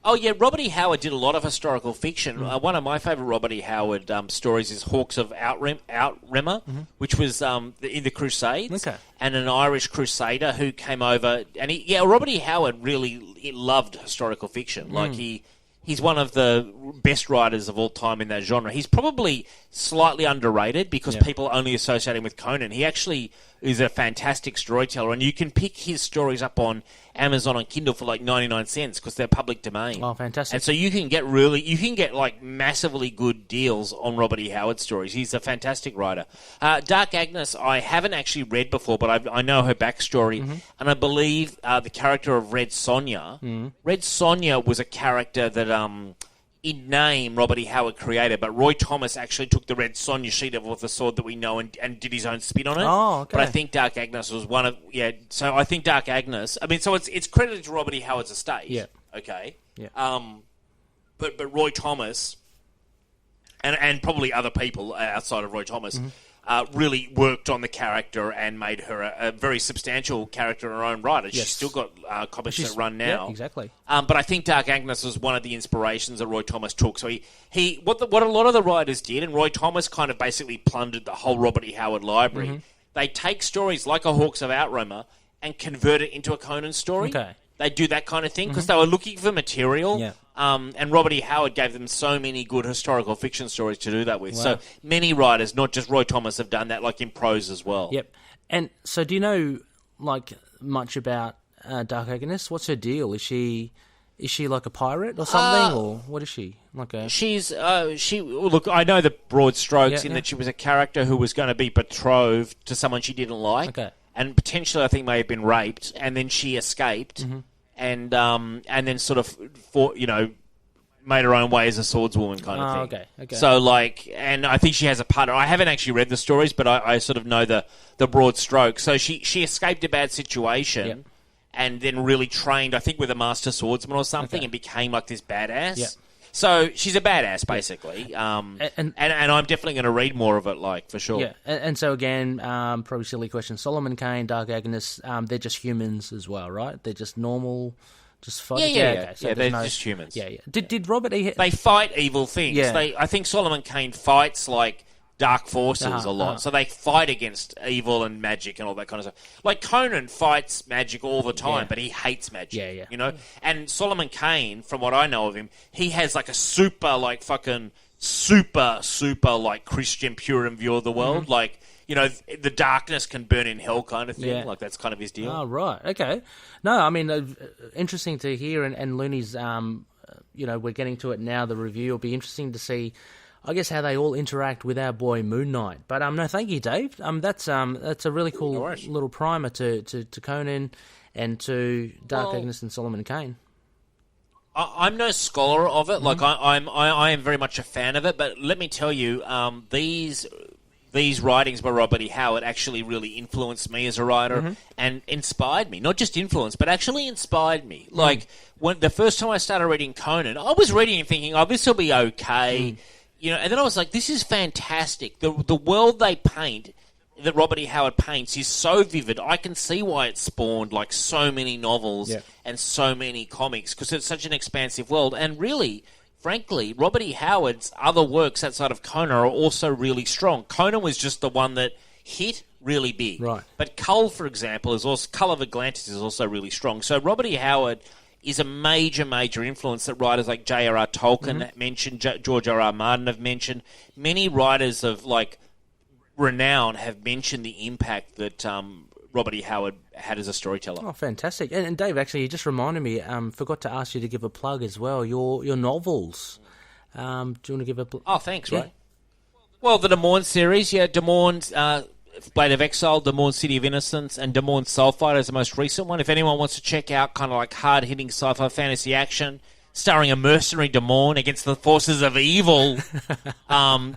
Oh, yeah, Robert E. Howard did a lot of historical fiction. One of my favourite Robert E. Howard stories is Hawks of Outremer, which was in the Crusades.
Okay.
And an Irish crusader who came over. And Robert E. Howard really loved historical fiction. Like, he's one of the best writers of all time in that genre. He's probably slightly underrated because people only associate him with Conan. He actually is a fantastic storyteller, and you can pick his stories up on Amazon and Kindle for like 99 cents because they're public domain.
Oh, fantastic.
And so you can get like massively good deals on Robert E. Howard stories. He's a fantastic writer. Dark Agnes, I haven't actually read before, but I know her backstory, and I believe the character of Red Sonja. Red Sonja was a character that in name Robert E. Howard created, but Roy Thomas actually took the Red Sonja sheet of the sword that we know and did his own spin on it.
Oh, okay.
But I think Dark Agnes was one of... Yeah, so I think Dark Agnes... I mean, so it's credited to Robert E. Howard's estate.
Yeah.
Okay.
Yeah.
But Roy Thomas and probably other people outside of Roy Thomas really worked on the character and made her a very substantial character in her own right. She's still got comics that run now.
Yeah, exactly.
But I think Dark Agnes was one of the inspirations that Roy Thomas took. So what a lot of the writers did, and Roy Thomas kind of basically plundered the whole Robert E. Howard library. They take stories like a Hawks of Outremer and convert it into a Conan story.
Okay.
They do that kind of thing because they were looking for material.
Yeah.
And Robert E. Howard gave them so many good historical fiction stories to do that with.
Wow.
So many writers, not just Roy Thomas, have done that, like in prose as well.
Yep. And so do you know, like, much about Dark Agnes? What's her deal? Is she like a pirate or something, or what is she? Like a...
Look, I know the broad strokes in that she was a character who was going to be betrothed to someone she didn't like.
Okay.
And potentially, I think, may have been raped, and then she escaped, and then sort of made her own way as a swordswoman kind of thing.
Okay.
So, like, and I think she has a partner. I haven't actually read the stories, but I sort of know the broad strokes. So she escaped a bad situation, and then really trained, I think, with a master swordsman or something, and became like this badass.
Yep.
So she's a badass, basically. And I'm definitely going to read more of it, like, for sure.
Yeah, and so again, probably silly question. Solomon Kane, Dark Agnes, they're just humans as well, right? They're just normal, just fighters.
Okay. So they're just humans.
Yeah. Did Robert E.
They fight evil things.
Yeah.
I think Solomon Kane fights like dark forces a lot. So they fight against evil and magic and all that kind of stuff. Like Conan fights magic all the time, but he hates magic.
Yeah.
You know? And Solomon Kane, from what I know of him, he has like a super like Christian Puritan view of the world. Like, the darkness can burn in hell kind of thing.
Yeah.
Like, that's kind of his deal.
Oh, right. Okay. No, I mean, interesting to hear. And Loonies, we're getting to it now. The review will be interesting to see, I guess, how they all interact with our boy Moon Knight. But no, thank you, Dave. That's a really cool little primer to Conan and to Dark Agnes and Solomon Kane.
I'm no scholar of it. Like I am very much a fan of it. But let me tell you, these writings by Robert E. Howard actually really influenced me as a writer and inspired me. Not just influenced, but actually inspired me. Like, when the first time I started reading Conan, I was reading and thinking, oh, this will be okay. You know, and then I was like, this is fantastic. The world they paint, that Robert E. Howard paints, is so vivid. I can see why it spawned like so many novels and so many comics, because it's such an expansive world. And really, frankly, Robert E. Howard's other works outside of Conan are also really strong. Conan was just the one that hit really big.
Right.
But Cull, for example, Cull of Atlantis is also really strong. So Robert E. Howard is a major, major influence that writers like J.R.R. Tolkien mentioned, George R.R. Martin have mentioned. Many writers of like renown have mentioned the impact that Robert E. Howard had as a storyteller.
Oh, fantastic. And Dave, actually, you just reminded me, forgot to ask you to give a plug as well, your novels. Do you want to give a plug?
Oh, thanks, Ray. Well, the Des Moines series, Des Moines, Blade of Exile, Des Moines City of Innocence, and Des Moines Soulfighter is the most recent one. If anyone wants to check out kind of like hard-hitting sci-fi fantasy action starring a mercenary Des Moines against the forces of evil,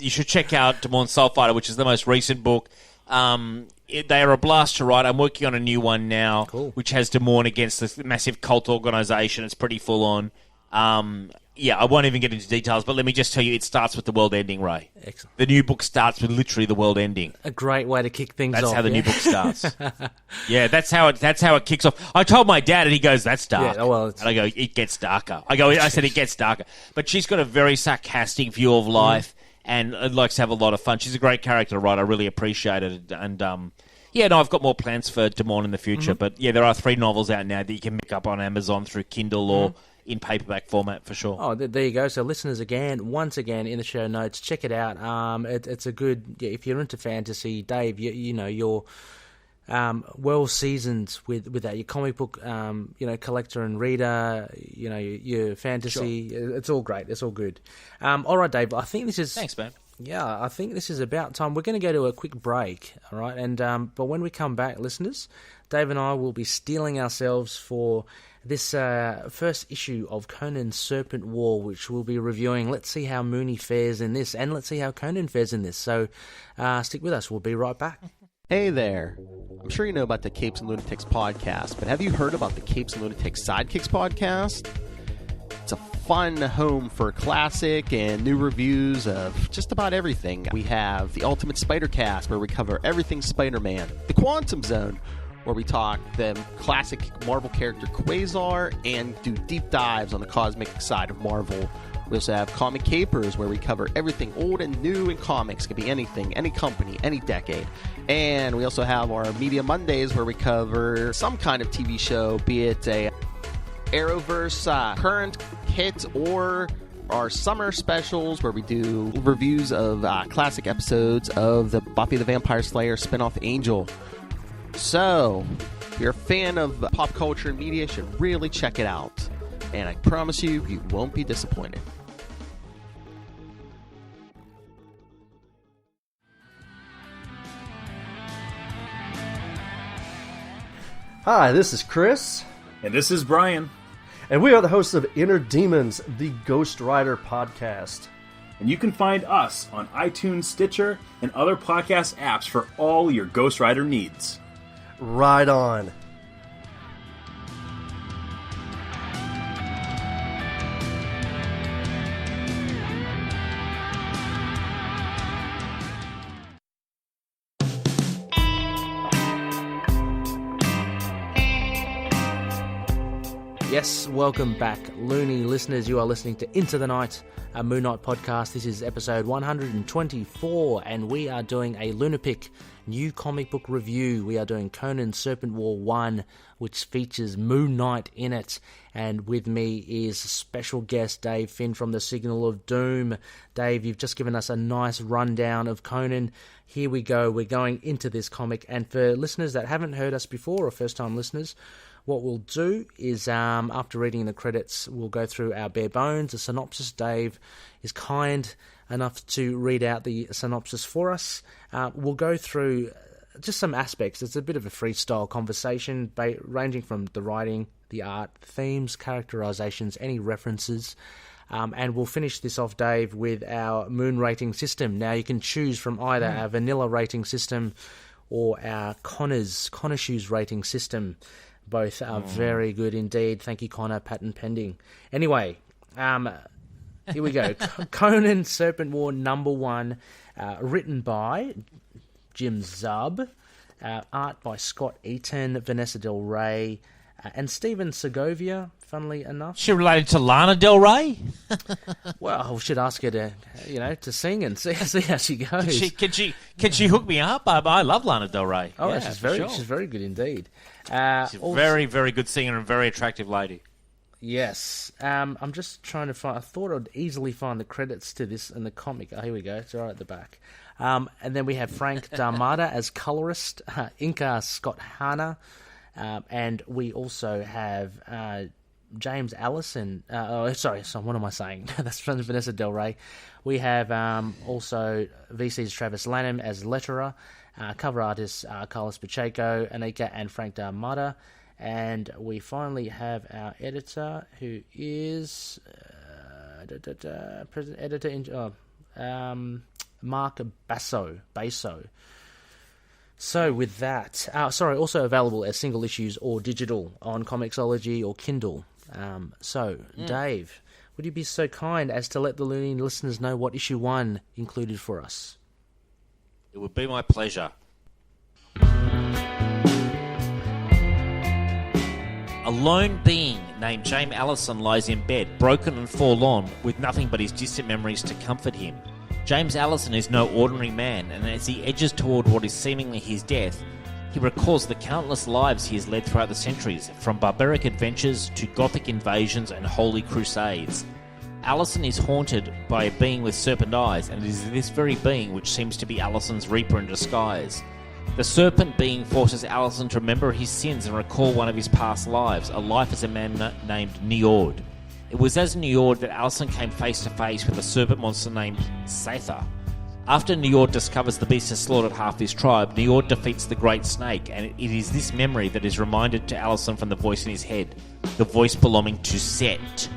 you should check out Des Moines Soulfighter, which is the most recent book. They are a blast to write. I'm working on a new one now, which has Des Moines against this massive cult organization. It's pretty full-on. I won't even get into details, but let me just tell you, it starts with the world ending, Ray.
Excellent.
The new book starts with literally the world ending.
A great way to kick things off.
That's how the new book starts. That's how it kicks off. I told my dad, and he goes, "That's dark." And I go, "It gets darker." I said, "It gets darker." But she's got a very sarcastic view of life, and likes to have a lot of fun. She's a great character to write. I really appreciate it, and I've got more plans for Des Moines in the future. But there are 3 novels out now that you can pick up on Amazon through Kindle or in paperback format for sure.
Oh, there you go. So listeners, once again, in the show notes, check it out. It's a good, if you're into fantasy, Dave, you're well seasoned with that. Your comic book, collector and reader, your fantasy. Sure. It's all great. It's all good. All right, Dave. I think this is.
Thanks, man.
Yeah, I think this is about time. We're going to go to a quick break, all right? And but when we come back, listeners, Dave and I will be steeling ourselves for this first issue of Conan's Serpent War, which we'll be reviewing. Let's see how Mooney fares in this, and let's see how Conan fares in this. So stick with us. We'll be right back.
Hey there. I'm sure you know about the Capes and Lunatics podcast, but have you heard about the Capes and Lunatics Sidekicks podcast? It's a fun home for classic and new reviews of just about everything. We have the Ultimate Spider Cast, where we cover everything Spider-Man. The Quantum Zone, where we talk the classic Marvel character Quasar and do deep dives on the cosmic side of Marvel. We also have Comic Capers, where we cover everything old and new in comics. It could be anything, any company, any decade. And we also have our Media Mondays, where we cover some kind of TV show, be it a Arrowverse current hit or our summer specials, where we do reviews of classic episodes of the Buffy the Vampire Slayer spinoff Angel. So, if you're a fan of pop culture and media, you should really check it out. And I promise you, you won't be disappointed.
Hi, this is Chris.
And this is Brian.
And we are the hosts of Inner Demons, the Ghost Rider podcast.
And you can find us on iTunes, Stitcher, and other podcast apps for all your Ghost Rider needs.
Right on.
Yes, welcome back, Looney listeners. You are listening to Into the Night, a Moon Knight podcast. This is episode 124, and we are doing a LUNAR-PICK new comic book review. We are doing Conan's Serpent War 1, which features Moon Knight in it. And with me is special guest Dave Finn from the Signal of Doom. Dave, you've just given us a nice rundown of Conan. Here we go. We're going into this comic. And for listeners that haven't heard us before, or first-time listeners, what we'll do is, after reading the credits, we'll go through our bare bones, a synopsis. Dave is kind enough to read out the synopsis for us. We'll go through just some aspects. It's a bit of a freestyle conversation, ranging from the writing, the art, themes, characterizations, any references. And we'll finish this off, Dave, with our moon rating system. Now, you can choose from either our vanilla rating system or our Connor Shoes rating system. Both are very good indeed. Thank you, Connor. Patent pending. Anyway, here we go. Conan Serpent War #1, written by Jim Zub, art by Scot, Eaton, Vanessa Del Rey, and Stephen Segovia, funnily enough.
She related to Lana Del Rey?
Well, we should ask her to sing and see how she goes.
Can she hook me up? I love Lana Del Rey.
Oh,
yeah,
she's
she's
very good indeed.
She's a very, very good singer and very attractive lady.
Yes. I'm just trying to find... I thought I'd easily find the credits to this in the comic. Oh, here we go. It's right at the back. And then we have Frank D'Armata as colorist, Inca Scott Hanna, and we also have James Allison. Sorry, what am I saying? That's from Vanessa Del Rey. We have also VC's Travis Lanham as letterer, cover artists Carlos Pacheco, Anika, and Frank D'Armata. And we finally have our editor, who is present editor Mark Basso. So with that, also available as single issues or digital on Comixology or Kindle. Dave, would you be so kind as to let the Looney listeners know what issue 1 included for us?
It would be my pleasure. A lone being named James Allison lies in bed, broken and forlorn, with nothing but his distant memories to comfort him. James Allison is no ordinary man, and as he edges toward what is seemingly his death, he recalls the countless lives he has led throughout the centuries, from barbaric adventures to gothic invasions and holy crusades. Allison is haunted by a being with serpent eyes, and it is this very being which seems to be Allison's reaper in disguise. The serpent being forces Allison to remember his sins and recall one of his past lives, a life as a man named Niord. It was as Niord that Allison came face to face with a serpent monster named Sather. After Niord discovers the beast has slaughtered half his tribe, Niord defeats the great snake, and it is this memory that is reminded to Allison from the voice in his head, the voice belonging to Set.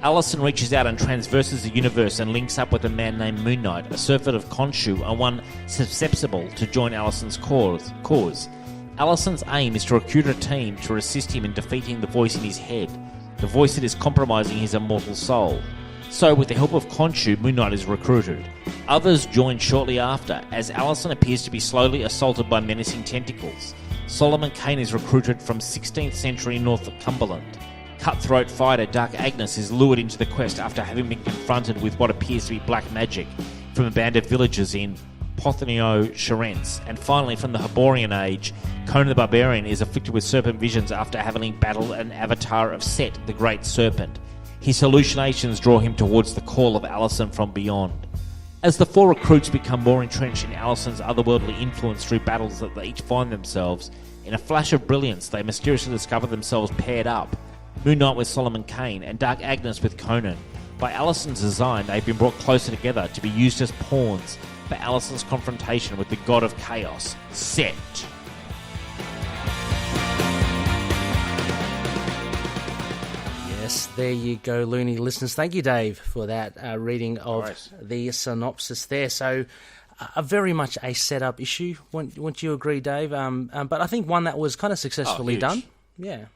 Allison reaches out and transverses the universe and links up with a man named Moon Knight, a serpent of Khonshu, and one susceptible to join Allison's cause. Allison's aim is to recruit a team to assist him in defeating the voice in his head, the voice that is compromising his immortal soul. So, with the help of Khonshu, Moon Knight is recruited. Others join shortly after, as Allison appears to be slowly assaulted by menacing tentacles. Solomon Kane is recruited from 16th century Northumberland. Cutthroat fighter Dark Agnes is lured into the quest after having been confronted with what appears to be black magic from a band of villagers in Pothnio Sharents. And finally, from the Hyborian Age, Conan the Barbarian is afflicted with serpent visions after having battled an avatar of Set, the Great Serpent. His hallucinations draw him towards the call of Allison from beyond. As the four recruits become more entrenched in Allison's otherworldly influence through battles that they each find themselves, in a flash of brilliance they mysteriously discover themselves paired up. Moon Knight with Solomon Kane and Dark Agnes with Conan. By Allison's design, they've been brought closer together to be used as pawns for Allison's confrontation with the god of chaos, Set.
Yes, there you go, Looney listeners. Thank you, Dave, for that reading of the synopsis there. So, very much a set-up issue. Wouldn't you agree, Dave? But I think one that was kind of successfully done. Yeah.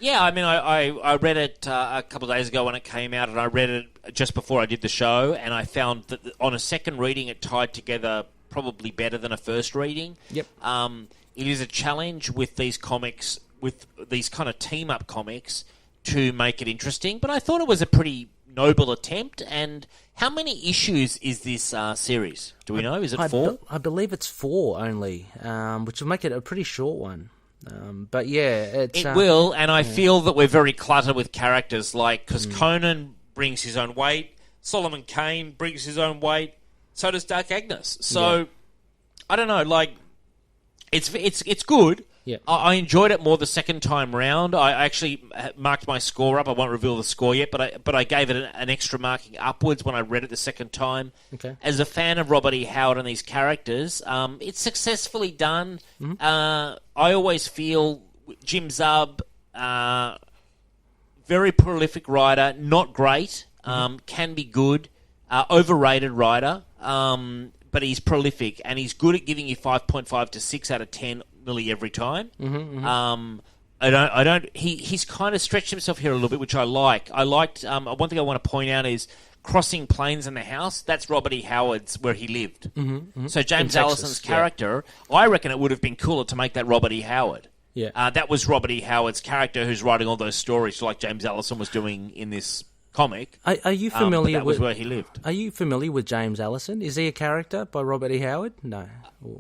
Yeah, I mean, I read it a couple of days ago when it came out, and I read it just before I did the show, and I found that on a second reading it tied together probably better than a first reading.
Yep.
It is a challenge with these comics, with these kind of team-up comics, to make it interesting, but I thought it was a pretty noble attempt. And how many issues is this series? Do we know? Is it 4?
I believe it's 4 only, which will make it a pretty short one. But yeah,
it will, and I feel that we're very cluttered with characters, because Conan brings his own weight, Solomon Kane brings his own weight, so does Dark Agnes. So I don't know, it's good.
Yeah.
I enjoyed it more the second time round. I actually marked my score up. I won't reveal the score yet, but I gave it an extra marking upwards when I read it the second time.
Okay.
As a fan of Robert E. Howard and these characters, it's successfully done. Mm-hmm. I always feel Jim Zub, very prolific writer, not great, can be good, overrated writer, but he's prolific, and he's good at giving you 5.5 to 6 out of 10 nearly every time. He's kind of stretched himself here a little bit, which I like. I liked, one thing I want to point out is Crossing Plains and the House. That's Robert E. Howard's, where he lived. So James Allison's character, I reckon it would have been cooler to make that Robert E. Howard.
Yeah.
That was Robert E. Howard's character who's writing all those stories, like James Allison was doing in this comic.
Are you familiar
that was where he lived.
Are you familiar with James Allison? Is he a character by Robert E. Howard? No.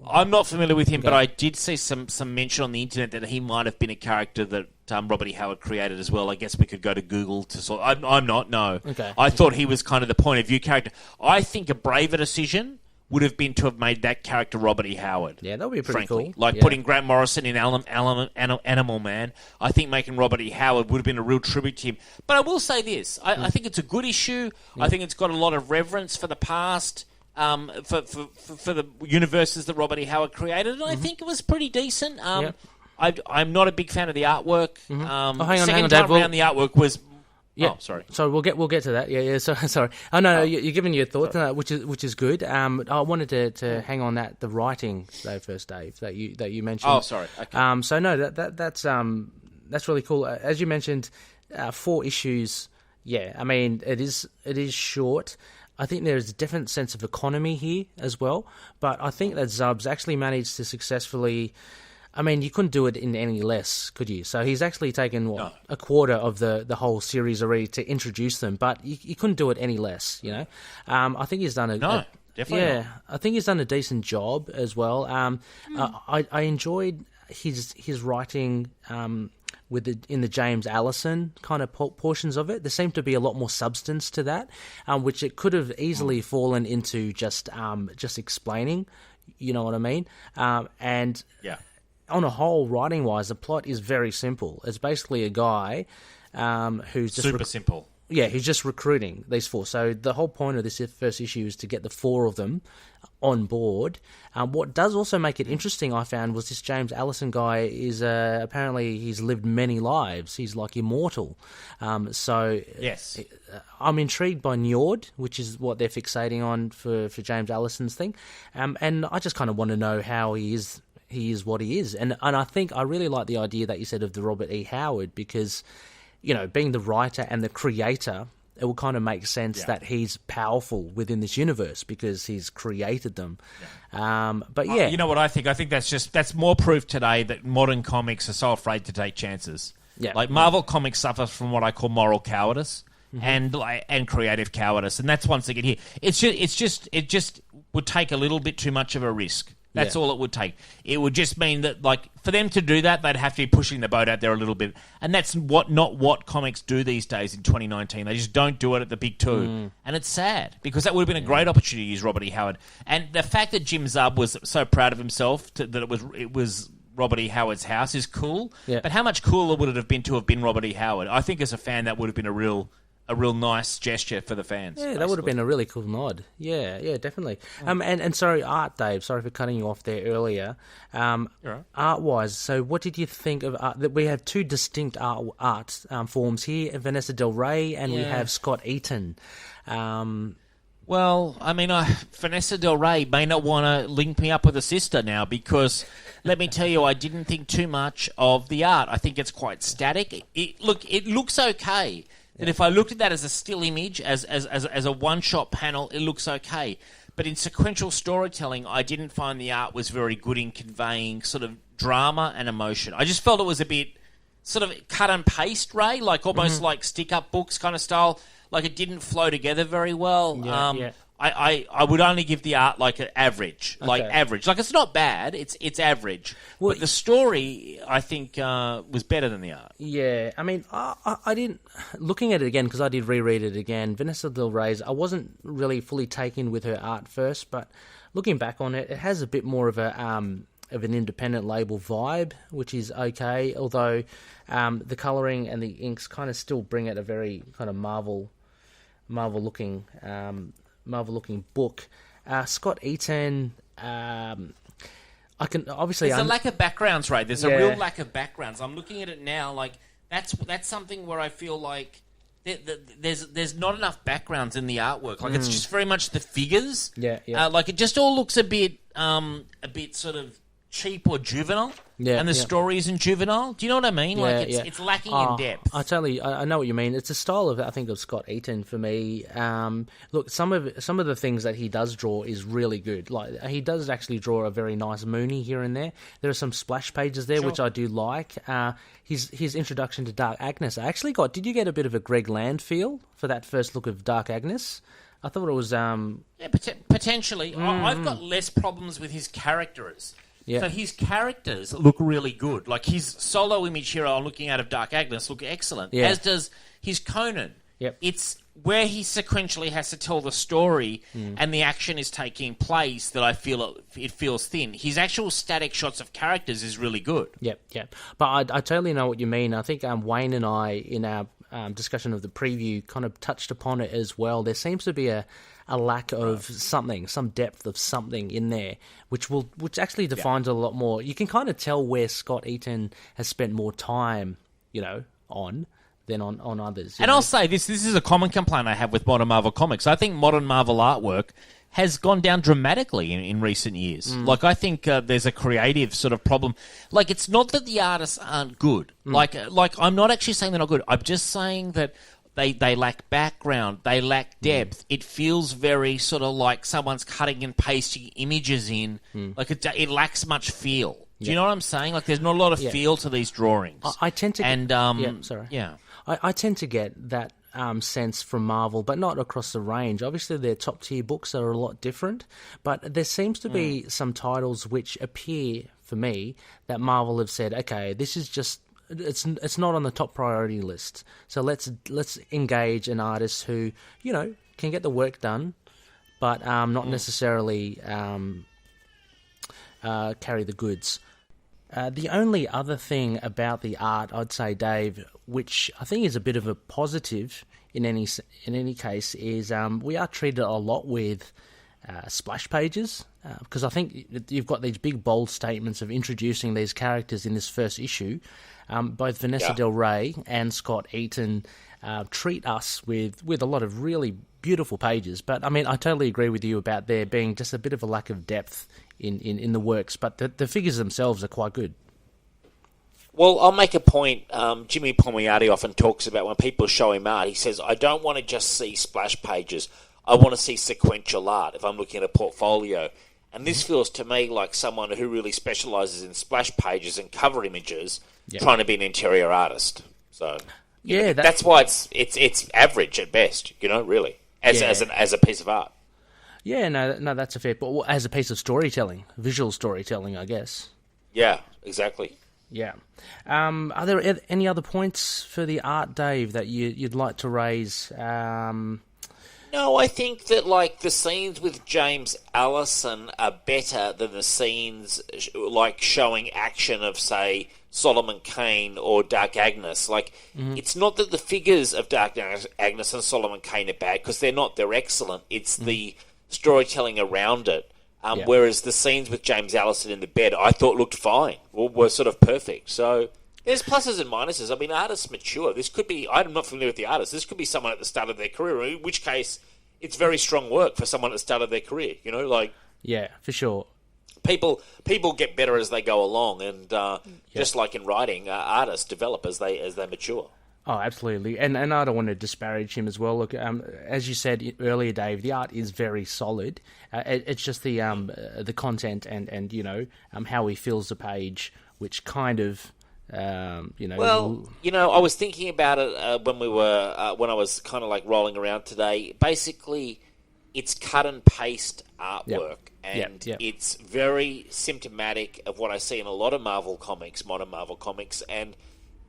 I'm not familiar with him, but I did see some mention on the internet that he might have been a character that Robert E. Howard created as well. I guess we could go to Google to sort. I'm not. No.
Okay.
I thought he was kind of the point of view character. I think a braver decision would have been to have made that character Robert E. Howard.
Yeah, that would be pretty
frankly.
cool.
Like putting Grant Morrison in Animal Man. I think making Robert E. Howard would have been a real tribute to him. But I will say this. I think it's a good issue. I think it's got a lot of reverence for the past, for the universes that Robert E. Howard created. And I think it was pretty decent. I'm not a big fan of the artwork.
Hang on,
second
Dave.
time around, the artwork was...
Yeah.
Oh, sorry.
So we'll get to that. Yeah. So, sorry. Oh no, you're giving your thoughts on that, which is good. I wanted to hang on the writing though first, Dave, that you mentioned.
Oh, sorry. Okay.
So no, that's really cool. As you mentioned, 4 issues. Yeah. I mean, it is short. I think there's a different sense of economy here as well, but I think that Zub's actually managed to successfully. I mean, you couldn't do it in any less, could you? So he's actually taken a quarter of the whole series already to introduce them, but you couldn't do it any less, you know. I think he's done
definitely not.
I think he's done a decent job as well. I enjoyed his writing in the James Allison kind of portions of it. There seemed to be a lot more substance to that, which it could have easily fallen into just explaining. You know what I mean? And
yeah.
On a whole, writing-wise, the plot is very simple. It's basically a guy who's just...
Super simple.
Yeah, he's just recruiting these 4. So the whole point of this first issue is to get the 4 of them on board. What does also make it interesting, I found, was this James Allison guy is apparently he's lived many lives. He's like immortal. So
yes,
I'm intrigued by Njord, which is what they're fixating on for James Allison's thing. And I just kind of want to know how he is what he is. And I think I really like the idea that you said of the Robert E. Howard because, you know, being the writer and the creator, it will kind of make sense that he's powerful within this universe because he's created them. Yeah. But yeah.
You know what I think? I think that's more proof today that modern comics are so afraid to take chances.
Yeah.
Like Marvel Comics suffers from what I call moral cowardice and creative cowardice. And that's once again here. It just would take a little bit too much of a risk. That's all it would take. It would just mean that, like, for them to do that, they'd have to be pushing the boat out there a little bit. And that's not what comics do these days in 2019. They just don't do it at the big 2. And it's sad, because that would have been a great opportunity to use Robert E. Howard. And the fact that Jim Zub was so proud of himself that it was Robert E. Howard's house is cool.
Yeah.
But how much cooler would it have been to have been Robert E. Howard? I think as a fan, that would have been a real nice gesture for the fans.
Yeah, that would have been a really cool nod. Yeah, definitely. And sorry, art, Dave. Sorry for cutting you off there earlier. Art-wise, so what did you think of art? That we have 2 distinct art forms here: Vanessa Del Rey and we have Scot Eaton.
Well, I mean, Vanessa Del Rey may not want to link me up with a sister now because, let me tell you, I didn't think too much of the art. I think it's quite static. It looks okay. That if I looked at that as a still image, as a one-shot panel, it looks okay. But in sequential storytelling, I didn't find the art was very good in conveying sort of drama and emotion. I just felt it was a bit sort of cut and paste, Ray, like almost like stick-up books kind of style. Like it didn't flow together very well. I would only give the art like an average, average. Like it's not bad, it's average. Well, but the story, I think, was better than the art.
Yeah, I mean, I didn't looking at it again because I did reread it again. Vanessa Del Rey's, I wasn't really fully taken with her art first, but looking back on it, it has a bit more of an independent label vibe, which is okay. Although the colouring and the inks kind of still bring it a very kind of Marvel looking book. Scot Eaton, I can obviously...
There's a lack of backgrounds, Ray. There's a real lack of backgrounds. I'm looking at it now, like, that's something where I feel like there's not enough backgrounds in the artwork. Like it's just very much the figures.
Yeah.
Like it just all looks a bit sort of cheap or juvenile.
Yeah,
and the story isn't juvenile. Do you know what I mean? Like it's lacking in depth.
I know what you mean. It's a style of, I think, of Scot Eaton for me. Look, some of the things that he does draw is really good. Like he does actually draw a very nice Mooney here and there. There are some splash pages there which I do like. His introduction to Dark Agnes. I actually got. Did you get a bit of a Greg Land feel for that first look of Dark Agnes? I thought it was.
Potentially. I've got less problems with his characters.
Yeah.
So his characters look really good. Like his solo image here I'm looking at of Dark Agnes look excellent.
Yeah.
As does his Conan.
Yep.
It's where he sequentially has to tell the story and the action is taking place that I feel it feels thin. His actual static shots of characters is really good.
Yep. But I totally know what you mean. I think Wayne and I, in our discussion of the preview, kind of touched upon it as well. There seems to be a lack of something, some depth of something in there, which actually defines it a lot more. You can kind of tell where Scot Eaton has spent more time, on than on others.
And I'll say this is a common complaint I have with modern Marvel comics. I think modern Marvel artwork has gone down dramatically in recent years. Like, I think there's a creative sort of problem. Like, it's not that the artists aren't good. Like I'm not actually saying they're not good. I'm just saying that they lack background, they lack depth. It feels very sort of like someone's cutting and pasting images in. Like it lacks much feel. Do you know what I'm saying? Like there's not a lot of feel to these drawings.
I tend to,
Yeah.
I tend to get that sense from Marvel, but not across the range. Obviously, their top tier books are a lot different, but there seems to be some titles which appear for me that Marvel have said, okay, this is just. It's not on the top priority list. So let's engage an artist who can get the work done, but not necessarily carry the goods. The only other thing about the art, I'd say, Dave, which I think is a bit of a positive in any case, is we are treated a lot with splash pages, because I think you've got these big bold statements of introducing these characters in this first issue. Both Vanessa Del Rey and Scot Eaton treat us with a lot of really beautiful pages. But, I mean, I totally agree with you about there being just a bit of a lack of depth in the works. But the figures themselves are quite good.
Well, I'll make a point. Jimmy Palmiotti often talks about when people show him art, he says, I don't want to just see splash pages. I want to see sequential art if I'm looking at a portfolio. And this feels to me like someone who really specialises in splash pages and cover images, trying to be an interior artist. So that's why it's average at best, really, as a piece of art.
Yeah, no, that's a fair point. Well, as a piece of storytelling, visual storytelling, I guess.
Yeah, exactly.
Yeah. Are there any other points for the art, Dave, that you'd like to raise?
No, I think that the scenes with James Allison are better than the scenes showing action of, say, Solomon Kane or Dark Agnes. It's not that the figures of Dark Agnes and Solomon Kane are bad, because they're not. They're excellent. It's the storytelling around it. Whereas the scenes with James Allison in the bed, I thought looked fine, were sort of perfect. So there's pluses and minuses. I mean, artists mature. This could be, I'm not familiar with the artist, this could be someone at the start of their career, in which case it's very strong work for someone at the start of their career,
Yeah, for sure.
People get better as they go along, and just like in writing, artists develop as they mature.
Oh, absolutely. And I don't want to disparage him as well. Look, as you said earlier, Dave, the art is very solid. It's just the content and how he fills the page, which kind of,
Well, I was thinking about it when I was kind of rolling around today. Basically, it's cut and paste artwork. And it's very symptomatic of what I see in a lot of Marvel comics, modern Marvel comics, and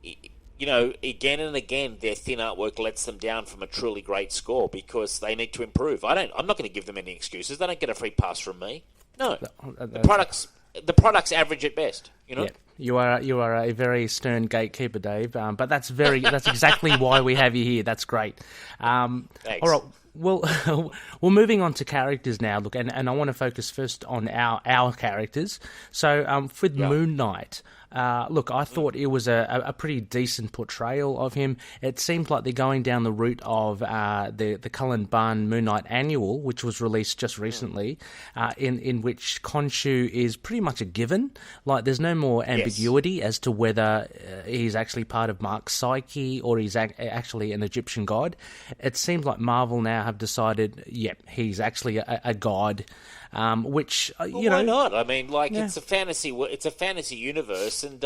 again and again, their thin artwork lets them down from a truly great score because they need to improve. I'm not going to give them any excuses. They don't get a free pass from me. No, the product's average at best.
Yeah. You are a very stern gatekeeper, Dave. But that's exactly why we have you here. That's great.
Thanks.
All right. Well, we're moving on to characters now. Look, and I want to focus first on our characters. So, with Moon Knight, Look, I thought it was a pretty decent portrayal of him. It seems like they're going down the route of the Cullen Bunn Moon Knight Annual, which was released just recently, in which Khonshu is pretty much a given. Like, there's no more ambiguity as to whether he's actually part of Mark's psyche or he's actually an Egyptian god. It seems like Marvel now have decided, he's actually a god. Which you know,
why not? I mean, like it's a fantasy universe, and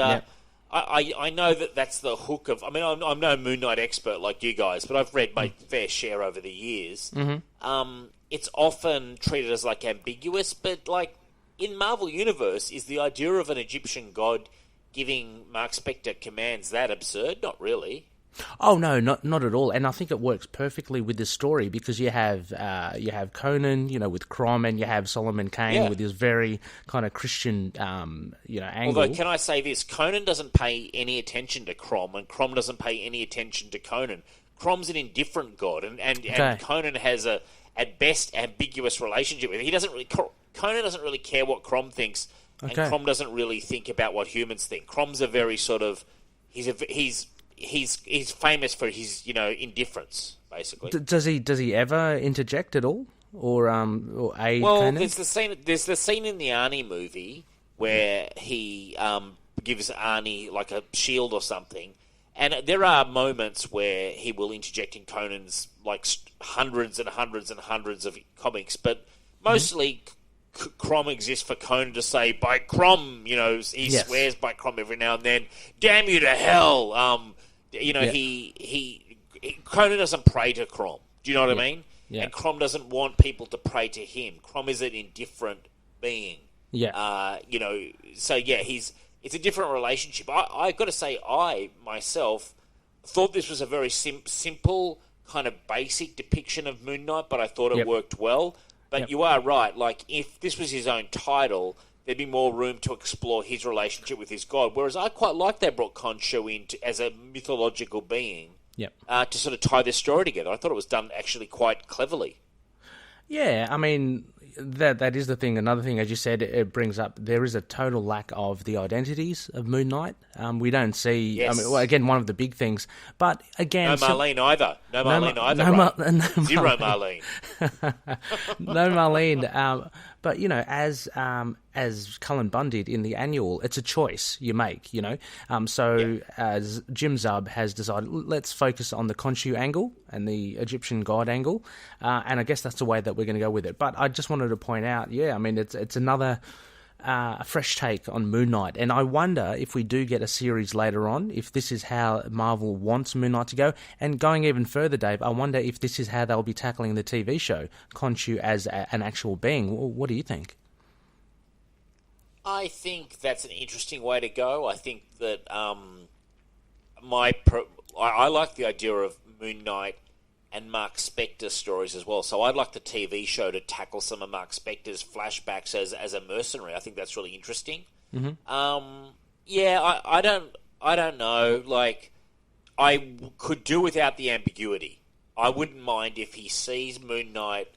I know that's the hook of. I mean, I'm no Moon Knight expert like you guys, but I've read my fair share over the years. It's often treated as like ambiguous, but like in Marvel Universe, is the idea of an Egyptian god giving Mark Spector commands that absurd? Not really.
Oh no, not at all. And I think it works perfectly with this story because you have Conan, you know, with Crom, and you have Solomon Kane with his very kind of Christian, angle.
Although, can I say this? Conan doesn't pay any attention to Crom, and Crom doesn't pay any attention to Conan. Crom's an indifferent god, and Conan has at best ambiguous relationship with him. Conan doesn't really care what Crom thinks, and Crom doesn't really think about what humans think. Crom's a very sort of he's famous for his indifference, basically.
Does he ever interject at all, or aid?
Well,
Conan?
there's the scene in the Arnie movie where he gives Arnie like a shield or something, and there are moments where he will interject in Conan's like hundreds and hundreds and hundreds of comics, but mostly. Crom exists for Conan to say, by Crom, he swears by Crom every now and then, damn you to hell. Conan doesn't pray to Crom. Do you know what I mean? Yeah. And Crom doesn't want people to pray to him. Crom is an indifferent being. Yeah. It's a different relationship. I've got to say, I, myself, thought this was a very simple, kind of basic depiction of Moon Knight, but I thought it worked well. But you are right. Like, if this was his own title, there'd be more room to explore his relationship with his god. Whereas I quite like they brought Khonshu in as a mythological being to sort of tie this story together. I thought it was done actually quite cleverly. Yeah,
I mean, that is the thing. Another thing, as you said, it brings up, there is a total lack of the identities of Moon Knight. We don't see, again, one of the big things. But again...
No Marlene either. No Zero Marlene.
No Marlene. But, as Cullen Bunn did in the annual, it's a choice you make, as Jim Zub has decided, let's focus on the Khonshu angle and the Egyptian god angle, and I guess that's the way that we're going to go with it. But I just wanted to point out, it's another fresh take on Moon Knight, and I wonder if we do get a series later on, if this is how Marvel wants Moon Knight to go, and going even further, Dave, I wonder if this is how they'll be tackling the TV show, Khonshu as an actual being. What do you think?
I think that's an interesting way to go. I think that I like the idea of Moon Knight and Mark Spector stories as well. So I'd like the TV show to tackle some of Mark Spector's flashbacks as a mercenary. I think that's really interesting. Mm-hmm. I don't know. Like, I could do without the ambiguity. I wouldn't mind if he sees Moon Knight.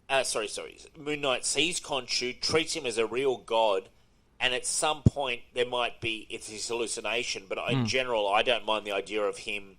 Moon Knight sees Khonshu, treats him as a real god. And at some point, it's his hallucination. But in general, I don't mind the idea of him.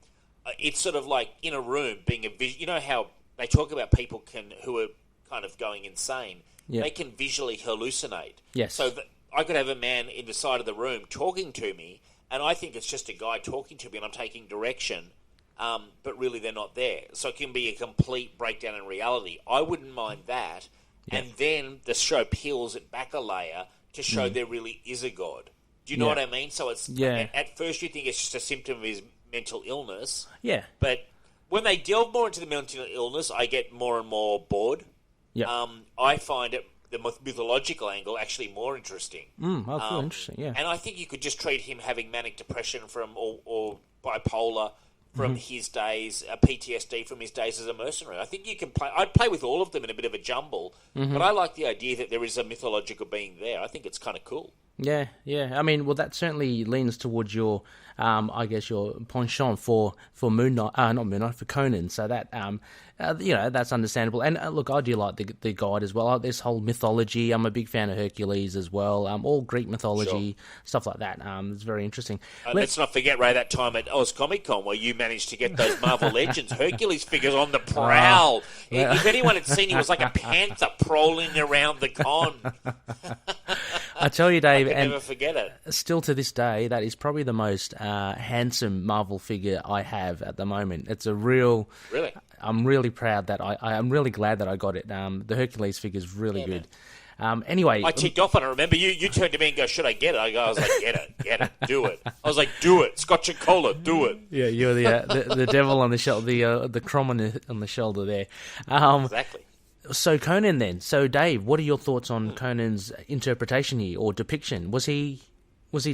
It's sort of like in a room being a vision. You know how they talk about people who are kind of going insane? Yep. They can visually hallucinate. Yes. So I could have a man in the side of the room talking to me, and I think it's just a guy talking to me, and I'm taking direction, but really they're not there. So it can be a complete breakdown in reality. I wouldn't mind that. Yep. And then the show peels it back a layer to show there really is a god. Do you know what I mean? So it's at first you think it's just a symptom of his mental illness. Yeah. But when they delve more into the mental illness, I get more and more bored. Yeah. I find the mythological angle actually more interesting. Cool. Interesting, yeah. And I think you could just treat him having manic depression or bipolar from his days, PTSD from his days as a mercenary. I think you can play... I'd play with all of them in a bit of a jumble, but I like the idea that there is a mythological being there. I think it's kind of cool.
Yeah. I mean, well, that certainly leans towards your, I guess, your penchant for Moon Knight, not Moon Knight, for Conan. So that, that's understandable. And look, I do like the guide as well. I like this whole mythology. I'm a big fan of Hercules as well. All Greek mythology, stuff like that. It's very interesting.
Let's not forget, Ray, that time at Oz Comic Con where you managed to get those Marvel Legends Hercules figures on the prowl. If anyone had seen, he was like a panther prowling around the con.
I tell you, Dave,
I can
and
never forget it.
Still to this day, that is probably the most handsome Marvel figure I have at the moment. It's a real.
Really?
I'm really proud that I'm really glad that I got it. The Hercules figure is really good. Anyway,
I ticked off on it. Remember, you turned to me and go, "Should I get it?" I was like, "Get it, do it." I was like, "Do it, Scotch and Cola, do it."
Yeah, you're the devil on the shoulder, the Crom on the shoulder there.
Exactly.
So Conan then. So Dave, what are your thoughts on Conan's interpretation here or depiction? Was he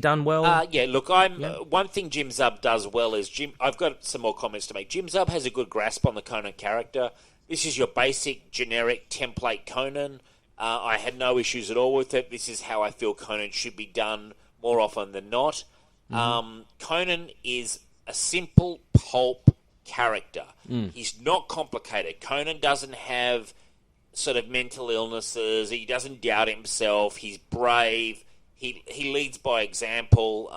done well?
Yeah, look, one thing Jim Zub does well is I've got some more comments to make. Jim Zub has a good grasp on the Conan character. This is your basic, generic template Conan. I had no issues at all with it. This is how I feel Conan should be done more often than not. Conan is a simple pulp character. He's not complicated. Conan doesn't have sort of mental illnesses. He doesn't doubt himself. He's brave. He leads by example.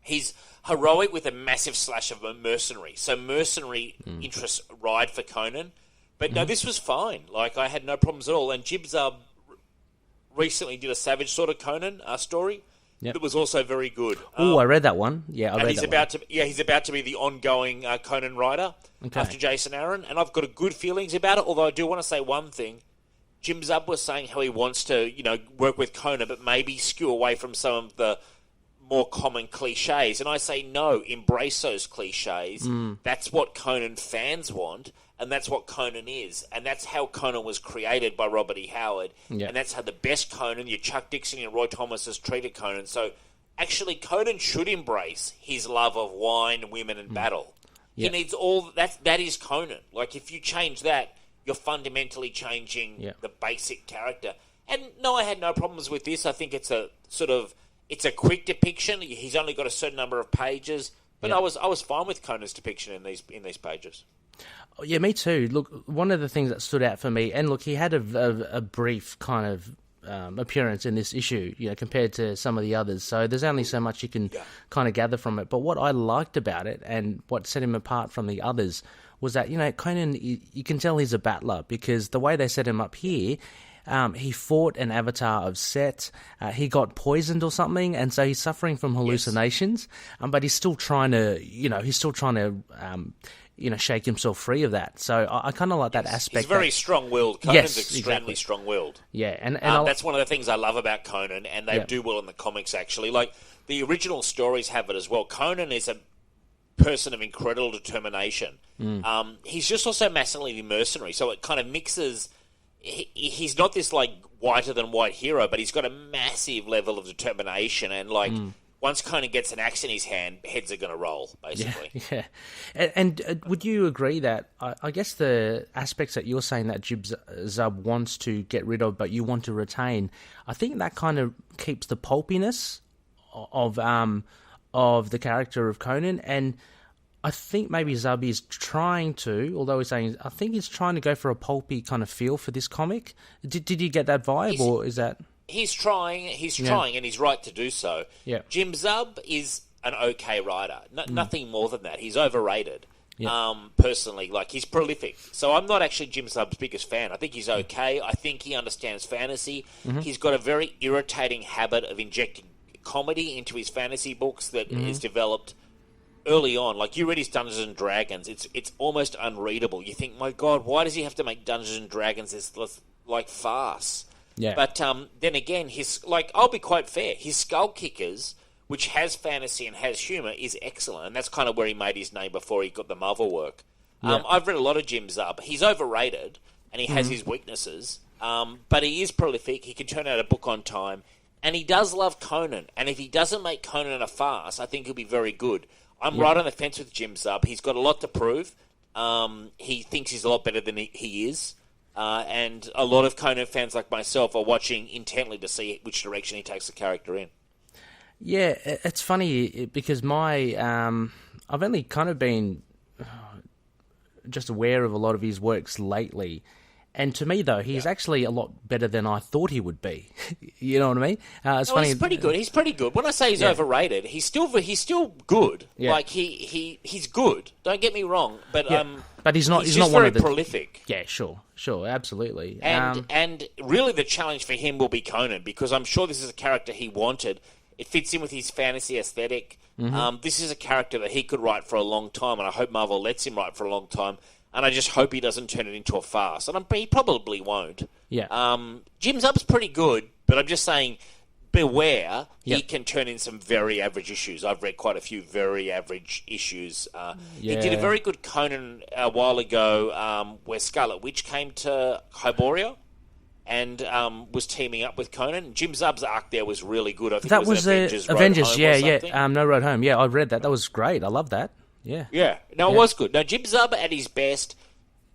He's heroic with a massive slash of a mercenary. So mercenary interests ride for Conan. But no, this was fine. Like, I had no problems at all. And Jim Zub recently did a Savage sort of Conan story that was also very good.
I read that one. Yeah,
he's about to be the ongoing Conan writer after Jason Aaron. And I've got good feelings about it, although I do want to say one thing. Jim Zub was saying how he wants to, work with Conan, but maybe skew away from some of the more common cliches. And I say, no, embrace those cliches. That's what Conan fans want, and that's what Conan is. And that's how Conan was created by Robert E. Howard. Yeah. And that's how the best Conan, your Chuck Dixon and Roy Thomas, has treated Conan. So actually, Conan should embrace his love of wine, women, and battle. He needs all that. That is Conan. Like, if you change that, you're fundamentally changing the basic character. And no, I had no problems with this. I think it's a quick depiction. He's only got a certain number of pages, but I was fine with Conan's depiction in these pages.
Yeah, me too. Look, one of the things that stood out for me, and look, he had a brief kind of appearance in this issue, compared to some of the others. So there's only so much you can kind of gather from it. But what I liked about it, and what set him apart from the others, was that, Conan, you can tell he's a battler, because the way they set him up here, he fought an avatar of Set, he got poisoned or something, and so he's suffering from hallucinations, but he's still trying to, shake himself free of that. So I kind of like that aspect.
He's very strong-willed. Conan's extremely strong-willed.
Yeah, and
that's one of the things I love about Conan, and they do well in the comics, actually. Like, the original stories have it as well. Conan is a person of incredible determination. He's just also massively mercenary, so it kind of mixes. He's not this like whiter than white hero, but he's got a massive level of determination, and once Conan gets an axe in his hand, heads are going to roll, basically.
Yeah. And would you agree that I guess the aspects that you're saying that Jim Zub wants to get rid of, but you want to retain, I think that kind of keeps the pulpiness of the character of Conan, and I think maybe Zub is trying to, although he's saying, I think he's trying to go for a pulpy kind of feel for this comic. Did you get that vibe, or is that...
He's trying, and he's right to do so.
Yeah.
Jim Zub is an okay writer. Nothing more than that. He's overrated, personally. Like, he's prolific. So I'm not actually Jim Zub's biggest fan. I think he's okay. I think he understands fantasy. He's got a very irritating habit of injecting comedy into his fantasy books that is developed early on. Like, you read his Dungeons and Dragons, it's almost unreadable. You think, my God, why does he have to make Dungeons and Dragons this like farce?
Yeah.
But then again, I'll be quite fair. His Skull Kickers, which has fantasy and has humour, is excellent, and that's kind of where he made his name before he got the Marvel work. I've read a lot of Jim Zub. He's overrated, and he has his weaknesses, but he is prolific. He can turn out a book on time, and he does love Conan. And if he doesn't make Conan a farce, I think he'll be very good. I'm right on the fence with Jim Zub. He's got a lot to prove. He thinks he's a lot better than he is. and a lot of Conan fans like myself are watching intently to see which direction he takes the character in.
Yeah, it's funny because I've only kind of been just aware of a lot of his works lately. And to me, though, he's actually a lot better than I thought he would be. You know what I mean? It's funny.
He's pretty good. He's pretty good. When I say he's overrated, he's still good.
Yeah.
Like he's good. Don't get me wrong, but
he's not.
He's
not
just
one
very
of the
prolific.
Yeah, sure, absolutely.
And really, the challenge for him will be Conan, because I'm sure this is a character he wanted. It fits in with his fantasy aesthetic. This is a character that he could write for a long time, and I hope Marvel lets him write for a long time. And I just hope he doesn't turn it into a farce. And he probably won't.
Yeah.
Jim Zub's pretty good, but I'm just saying, beware. He can turn in some very average issues. I've read quite a few very average issues. He did a very good Conan a while ago where Scarlet Witch came to Hyboria and was teaming up with Conan. Jim Zub's arc there was really good. I think
that
it was
Avengers, No Road Home. Yeah, I read that. That was great. I love that. Yeah.
Yeah. No, it was good. Now, Jim Zub at his best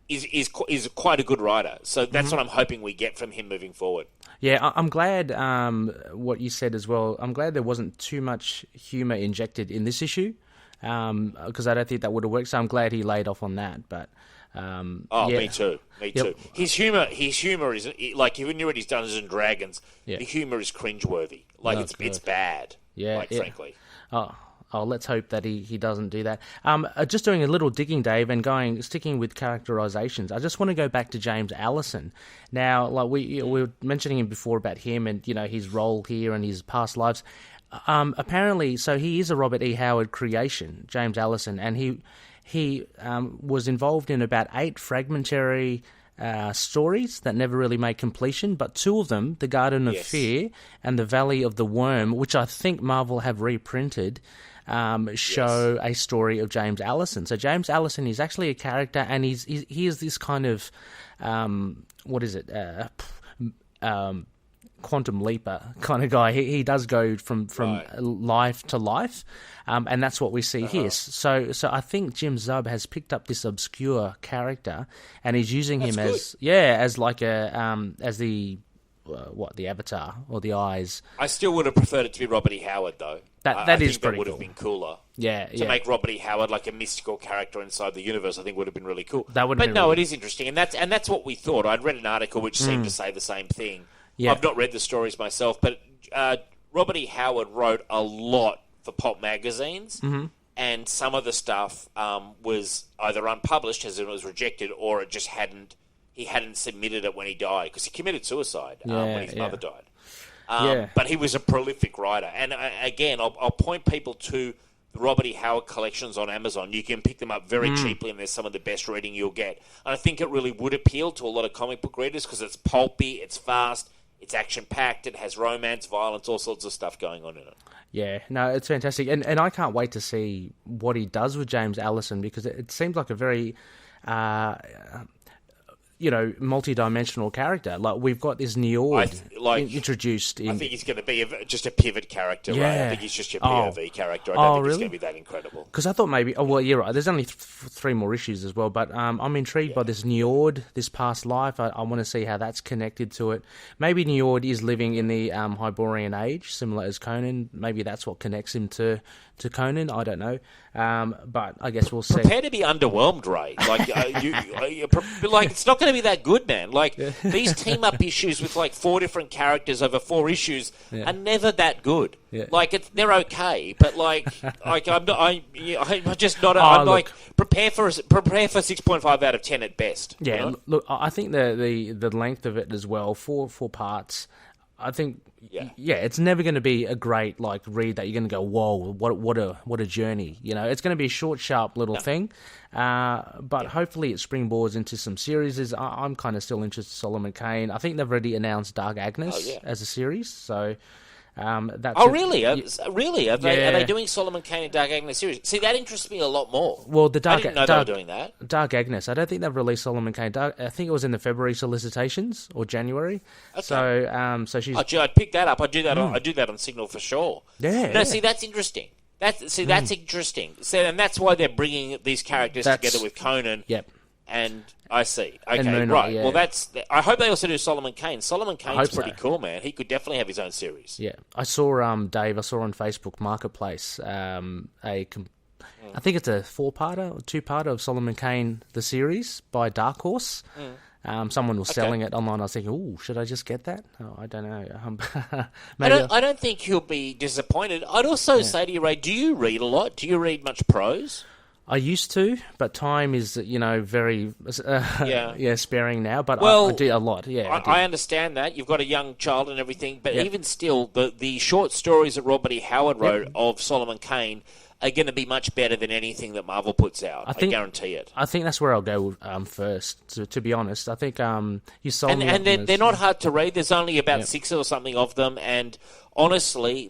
is quite a good writer. So that's what I'm hoping we get from him moving forward.
Yeah, I'm glad what you said as well. I'm glad there wasn't too much humour injected in this issue, because I don't think that would have worked. So I'm glad he laid off on that. But
me too. His humour is like, when you read his Dungeons and Dragons, the humour is cringeworthy. Like it's bad.
Yeah,
frankly.
Oh, let's hope that he doesn't do that. Just doing a little digging, Dave, and sticking with characterizations. I just want to go back to James Allison. Now, like we were mentioning him before about him and his role here and his past lives. Apparently, so he is a Robert E. Howard creation, James Allison, and he was involved in about 8 fragmentary stories that never really made completion, but 2 of them, The Garden of Fear and The Valley of the Worm, which I think Marvel have reprinted, show a story of James Allison. So James Allison is actually a character, and he is this kind of quantum leaper kind of guy. He does go from life to life, and that's what we see here. So I think Jim Zub has picked up this obscure character, and he's using him as like the Avatar or the Eyes.
I still would have preferred it to be Robert E. Howard, though.
That is pretty cool.
That would have been cooler.
To
make Robert E. Howard like a mystical character inside the universe, I think would have been really cool.
It
is interesting, and that's what we thought. I'd read an article which seemed to say the same thing.
Yeah.
I've not read the stories myself, but Robert E. Howard wrote a lot for pulp magazines, and some of the stuff was either unpublished as it was rejected, or it just he hadn't submitted it when he died, because he committed suicide when his mother died. But he was a prolific writer. And again, I'll point people to the Robert E. Howard collections on Amazon. You can pick them up very cheaply, and there's some of the best reading you'll get. And I think it really would appeal to a lot of comic book readers, because it's pulpy, it's fast, it's action-packed, it has romance, violence, all sorts of stuff going on in it.
Yeah, no, it's fantastic. And I can't wait to see what he does with James Allison, because it seems like a very... multi-dimensional character. Like, we've got this Njord introduced in...
I think he's going to be just a pivot character, right? I think he's just your POV character. I don't think he's going to be that incredible.
Because I thought maybe... Oh, well, you're right. There's only 3 more issues as well, but I'm intrigued by this Njord, this past life. I want to see how that's connected to it. Maybe Njord is living in the Hyborian age, similar as Conan. Maybe that's what connects him to Conan. I don't know. But I guess we'll see.
Prepare to be underwhelmed, Ray. Like, it's not going to be that good, man. Like, these team-up issues with, 4 different characters over 4 issues are never that good.
Yeah.
Like, they're okay, but, I'm just not... prepare for 6.5 out of 10 at best.
Yeah,
you know?
Look, I think the length of it as well, 4 parts... I think, it's never going to be a great read that you're going to go, whoa, what a journey. It's going to be a short, sharp little thing, but hopefully it springboards into some series. I'm kind of still interested in Solomon Kane. I think they've already announced Dark Agnes as a series, so that's
really? Really? Are they doing Solomon Kane and Dark Agnes series? See, that interests me a lot more.
Well, I
didn't know they were doing that.
Dark Agnes. I don't think they've released Solomon Kane. I think it was in the February solicitations or January. Okay. So she's.
I'd pick that up. I do that on Signal for sure.
Yeah.
No, see, that's interesting. That's interesting. So, and that's why they're bringing these characters together with Conan.
Yep.
And I see. Okay,
And Moon Knight,
right.
yeah.
Well, that's. I hope they also do Solomon Kane. Solomon Kane's
hope
pretty
so.
cool, man. He could definitely have his own series.
Yeah, I saw Dave. I saw on Facebook Marketplace I think it's a 4-parter or 2-parter of Solomon Kane the series by Dark Horse. Someone was selling it online. I was thinking, "Ooh, should I just get that?" Oh, I don't know. Maybe
I don't think he'll be disappointed. I'd also say to you, Ray, do you read a lot? Do you read much prose?
I used to, but time is, very sparing now. But
Well,
I do a lot. Yeah,
I understand that. You've got a young child and everything, but even still, the short stories that Robert E. Howard wrote of Solomon Kane are going to be much better than anything that Marvel puts out. I guarantee it.
I think that's where I'll go first. To be honest, I think you sold me.
And they're not hard to read. There's only about 6 or something of them, and honestly,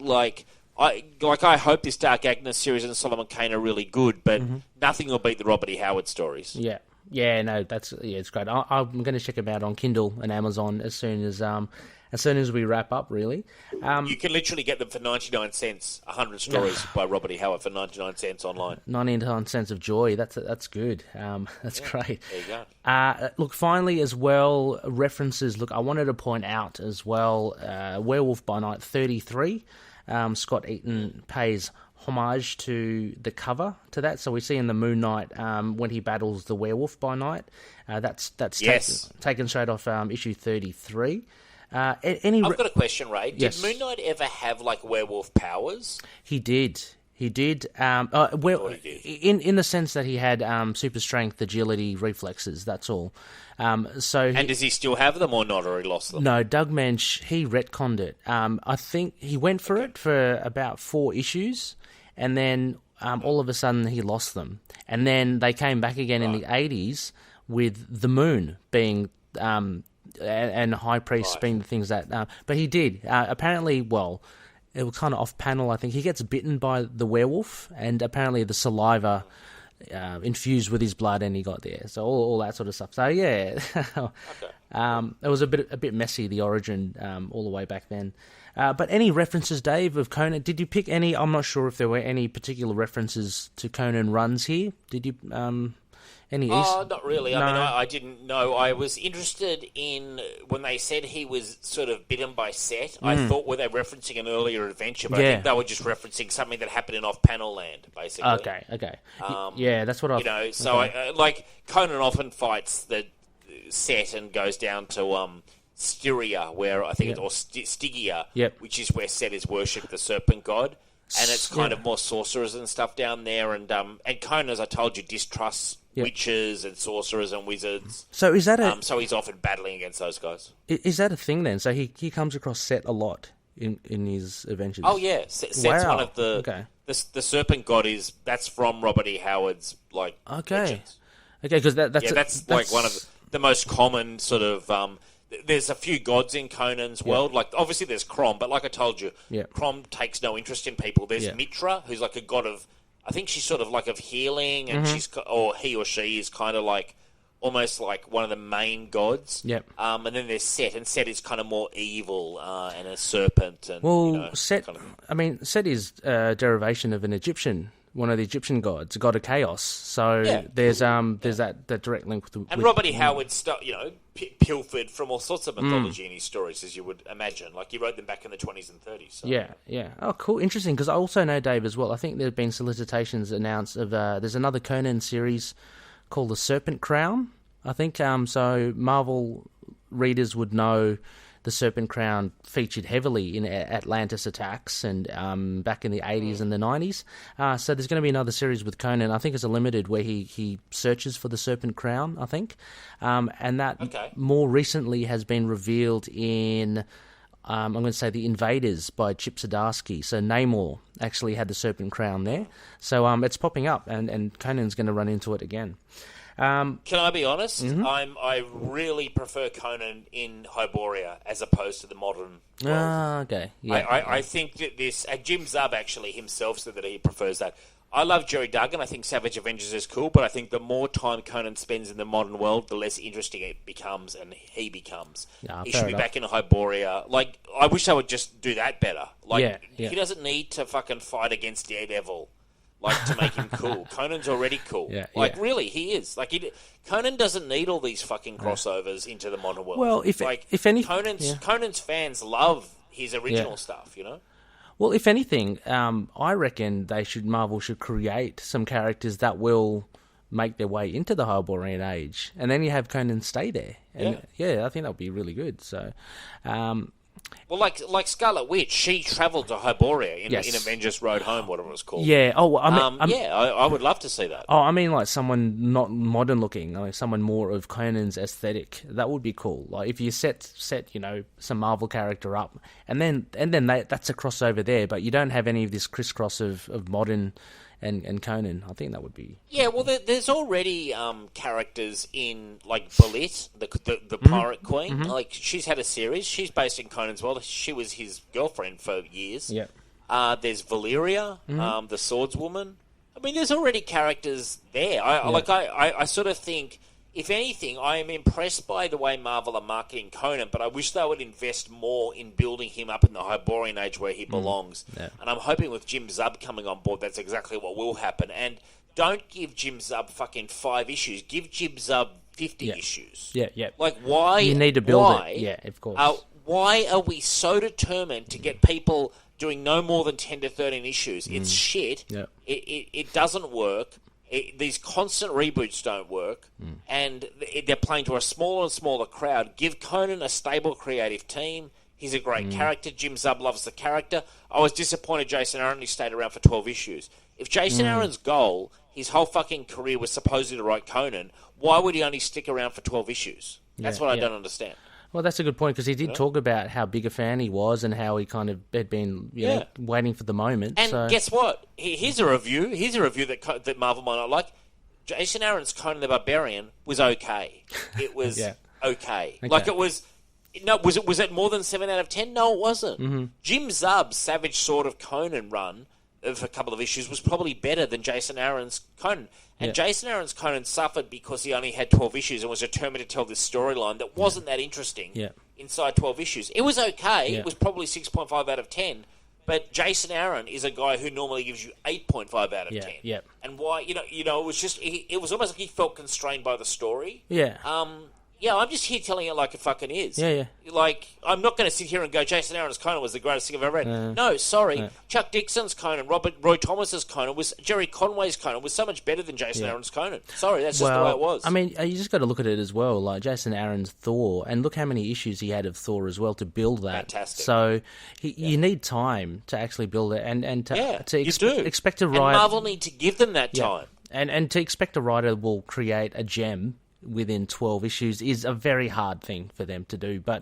I hope this Dark Agnes series and Solomon Kane are really good, but nothing will beat the Robert E. Howard stories.
Yeah. Yeah, no, it's great. I'm going to check them out on Kindle and Amazon as soon as we wrap up. Really,
you can literally get them for 99 cents. 100 stories by Robert E. Howard for 99 cents online.
99 cents of joy. That's good. That's great.
There you go.
Look, finally, as well, references. Look, I wanted to point out as well, Werewolf by Night 33. Scott Eaton pays homage to the cover to that. So we see in the Moon Knight when he battles the Werewolf by Night. That's taken straight off issue 33.
I've got a question, Ray. Did Moon Knight ever have werewolf powers?
He did. He did. In the sense that he had super strength, agility, reflexes. That's all.
Does he still have them or not, or he lost them?
No, Doug Mensch, he retconned it. I think he went for it for about 4 issues, and then all of a sudden he lost them. And then they came back again in the 80s with the Moon being... and High Priest being the things that... but he did. Apparently, well... It was kind of off-panel, I think. He gets bitten by the werewolf, and apparently the saliva infused with his blood, and he got there. So all that sort of stuff. So, yeah. It was a bit messy, the origin, all the way back then. But any references, Dave, of Conan? Did you pick any? I'm not sure if there were any particular references to Conan runs here. Did you... Any
not really.
No.
I mean, I didn't know. I was interested in when they said he was sort of bitten by Set. I thought, were they referencing an earlier adventure? But I think they were just referencing something that happened in off-panel land, basically.
Okay. Yeah, that's what I...
Conan often fights the Set and goes down to Styria, where I think or Stygia, which is where Set is worshipped, the serpent god. And it's kind of more sorcerers and stuff down there. And Conan, as I told you, distrusts witches and sorcerers and wizards.
So is that
so he's often battling against those guys.
Is that a thing then? So he comes across Set a lot in his adventures?
Oh, yeah. Set's one of the... Okay. The serpent god that's from Robert E. Howard's, legends.
Okay, because that's
one of the most common sort of... there's a few gods in Conan's world. Obviously there's Crom, but like I told you, Crom takes no interest in people. There's Mitra, who's a god of... I think she's sort of of healing, and he or she is kind of almost one of the main gods.
Yep.
And then there's Set, and Set is kind of more evil and a serpent. And,
Set. Set is a derivation of an Egyptian, one of the Egyptian gods, a god of chaos. So there's that direct link with.
And Robert E. Howard, pilfered from all sorts of mythology in his stories, as you would imagine. He wrote them back in the 20s and 30s. So.
Yeah. Oh, cool, interesting. Because I also know, Dave, as well. I think there have been solicitations announced of. There's another Conan series called the Serpent Crown. I think so. Marvel readers would know the Serpent Crown featured heavily in Atlantis attacks and back in the 80s and the 90s. So there's going to be another series with Conan. I think it's a limited where he searches for the Serpent Crown, I think. And that more recently has been revealed in, I'm going to say, The Invaders by Chip Zdarsky. So Namor actually had the Serpent Crown there. So it's popping up, and Conan's going to run into it again.
Can I be honest? I really prefer Conan in Hyboria as opposed to the modern world.
Okay. Yeah.
I think that this... Jim Zub actually himself said that he prefers that. I love Jerry Duggan. I think Savage Avengers is cool, but I think the more time Conan spends in the modern world, the less interesting it becomes and he becomes. He should be back in Hyboria. I wish I would just do that better. He doesn't need to fucking fight against Daredevil like, to make him cool. Conan's already cool.
Yeah,
really, he is. Like, Conan doesn't need all these fucking crossovers into the modern world.
Well, if any...
Conan's fans love his original stuff, you know?
Well, if anything, I reckon Marvel should create some characters that will make their way into the Hyborian Age, and then you have Conan stay there. And I think that would be really good. So,
well, like Scarlet Witch, she travelled to Hyboria in Avengers Road Home, whatever it was called.
Yeah. Oh,
I would love to see that.
Oh, I mean, like someone not modern looking, like someone more of Conan's aesthetic. That would be cool. Like if you set some Marvel character up, and then that's a crossover there, but you don't have any of this crisscross of modern and Conan. I think that would be...
Yeah, well, there's already characters in, like, Belit, the pirate queen. Mm-hmm. Like, she's had a series. She's based in Conan's world. She was his girlfriend for years.
Yeah.
There's Valeria, the swordswoman. I mean, there's already characters there. I sort of think... If anything, I am impressed by the way Marvel are marketing Conan, but I wish they would invest more in building him up in the Hyborian Age where he belongs. Yeah. And I'm hoping with Jim Zub coming on board, that's exactly what will happen. And don't give Jim Zub fucking 5 issues. Give Jim Zub 50 issues.
Yeah, yeah.
Like, why...
You need to build it. Yeah, of course.
Why are we so determined to get people doing no more than 10 to 13 issues? It's shit. Yeah. It doesn't work. These constant reboots don't work, and they're playing to a smaller and smaller crowd. Give Conan a stable creative team. He's a great character. Jim Zub loves the character. I was disappointed Jason Aaron only stayed around for 12 issues. If Jason Aaron's goal, his whole fucking career was supposedly to write Conan, why would he only stick around for 12 issues? That's what I don't understand.
Well, that's a good point, because he did talk about how big a fan he was and how he kind of had been waiting for the moment.
And guess what? Here's a review. Here's a review that Marvel might not like. Jason Aaron's Conan the Barbarian was okay. It was okay. Like it was... No, was it more than 7 out of 10? No, it wasn't. Mm-hmm. Jim Zub's Savage Sword of Conan run of a couple of issues was probably better than Jason Aaron's Conan. And Jason Aaron's Conan suffered because he only had 12 issues and was determined to tell this storyline that wasn't that interesting inside 12 issues. It was okay. It was probably 6.5 out of 10. But Jason Aaron is a guy who normally gives you 8.5 out of 10. Yeah. And why, it was just, it was almost like he felt constrained by the story.
Yeah.
I'm just here telling it like it fucking is.
Yeah.
Like, I'm not going to sit here and go, Jason Aaron's Conan was the greatest thing I've ever read. No, sorry. No. Chuck Dixon's Conan, Roy Thomas's Conan, Jerry Conway's Conan was so much better than Jason Aaron's Conan. Sorry, that's just the way it was.
I mean, you just got to look at it as well. Like, Jason Aaron's Thor, and look how many issues he had of Thor as well to build that.
Fantastic.
So, you need time to actually build it, and to expect a writer...
And Marvel need to give them that time.
And to expect a writer will create a gem within 12 issues is a very hard thing for them to do. But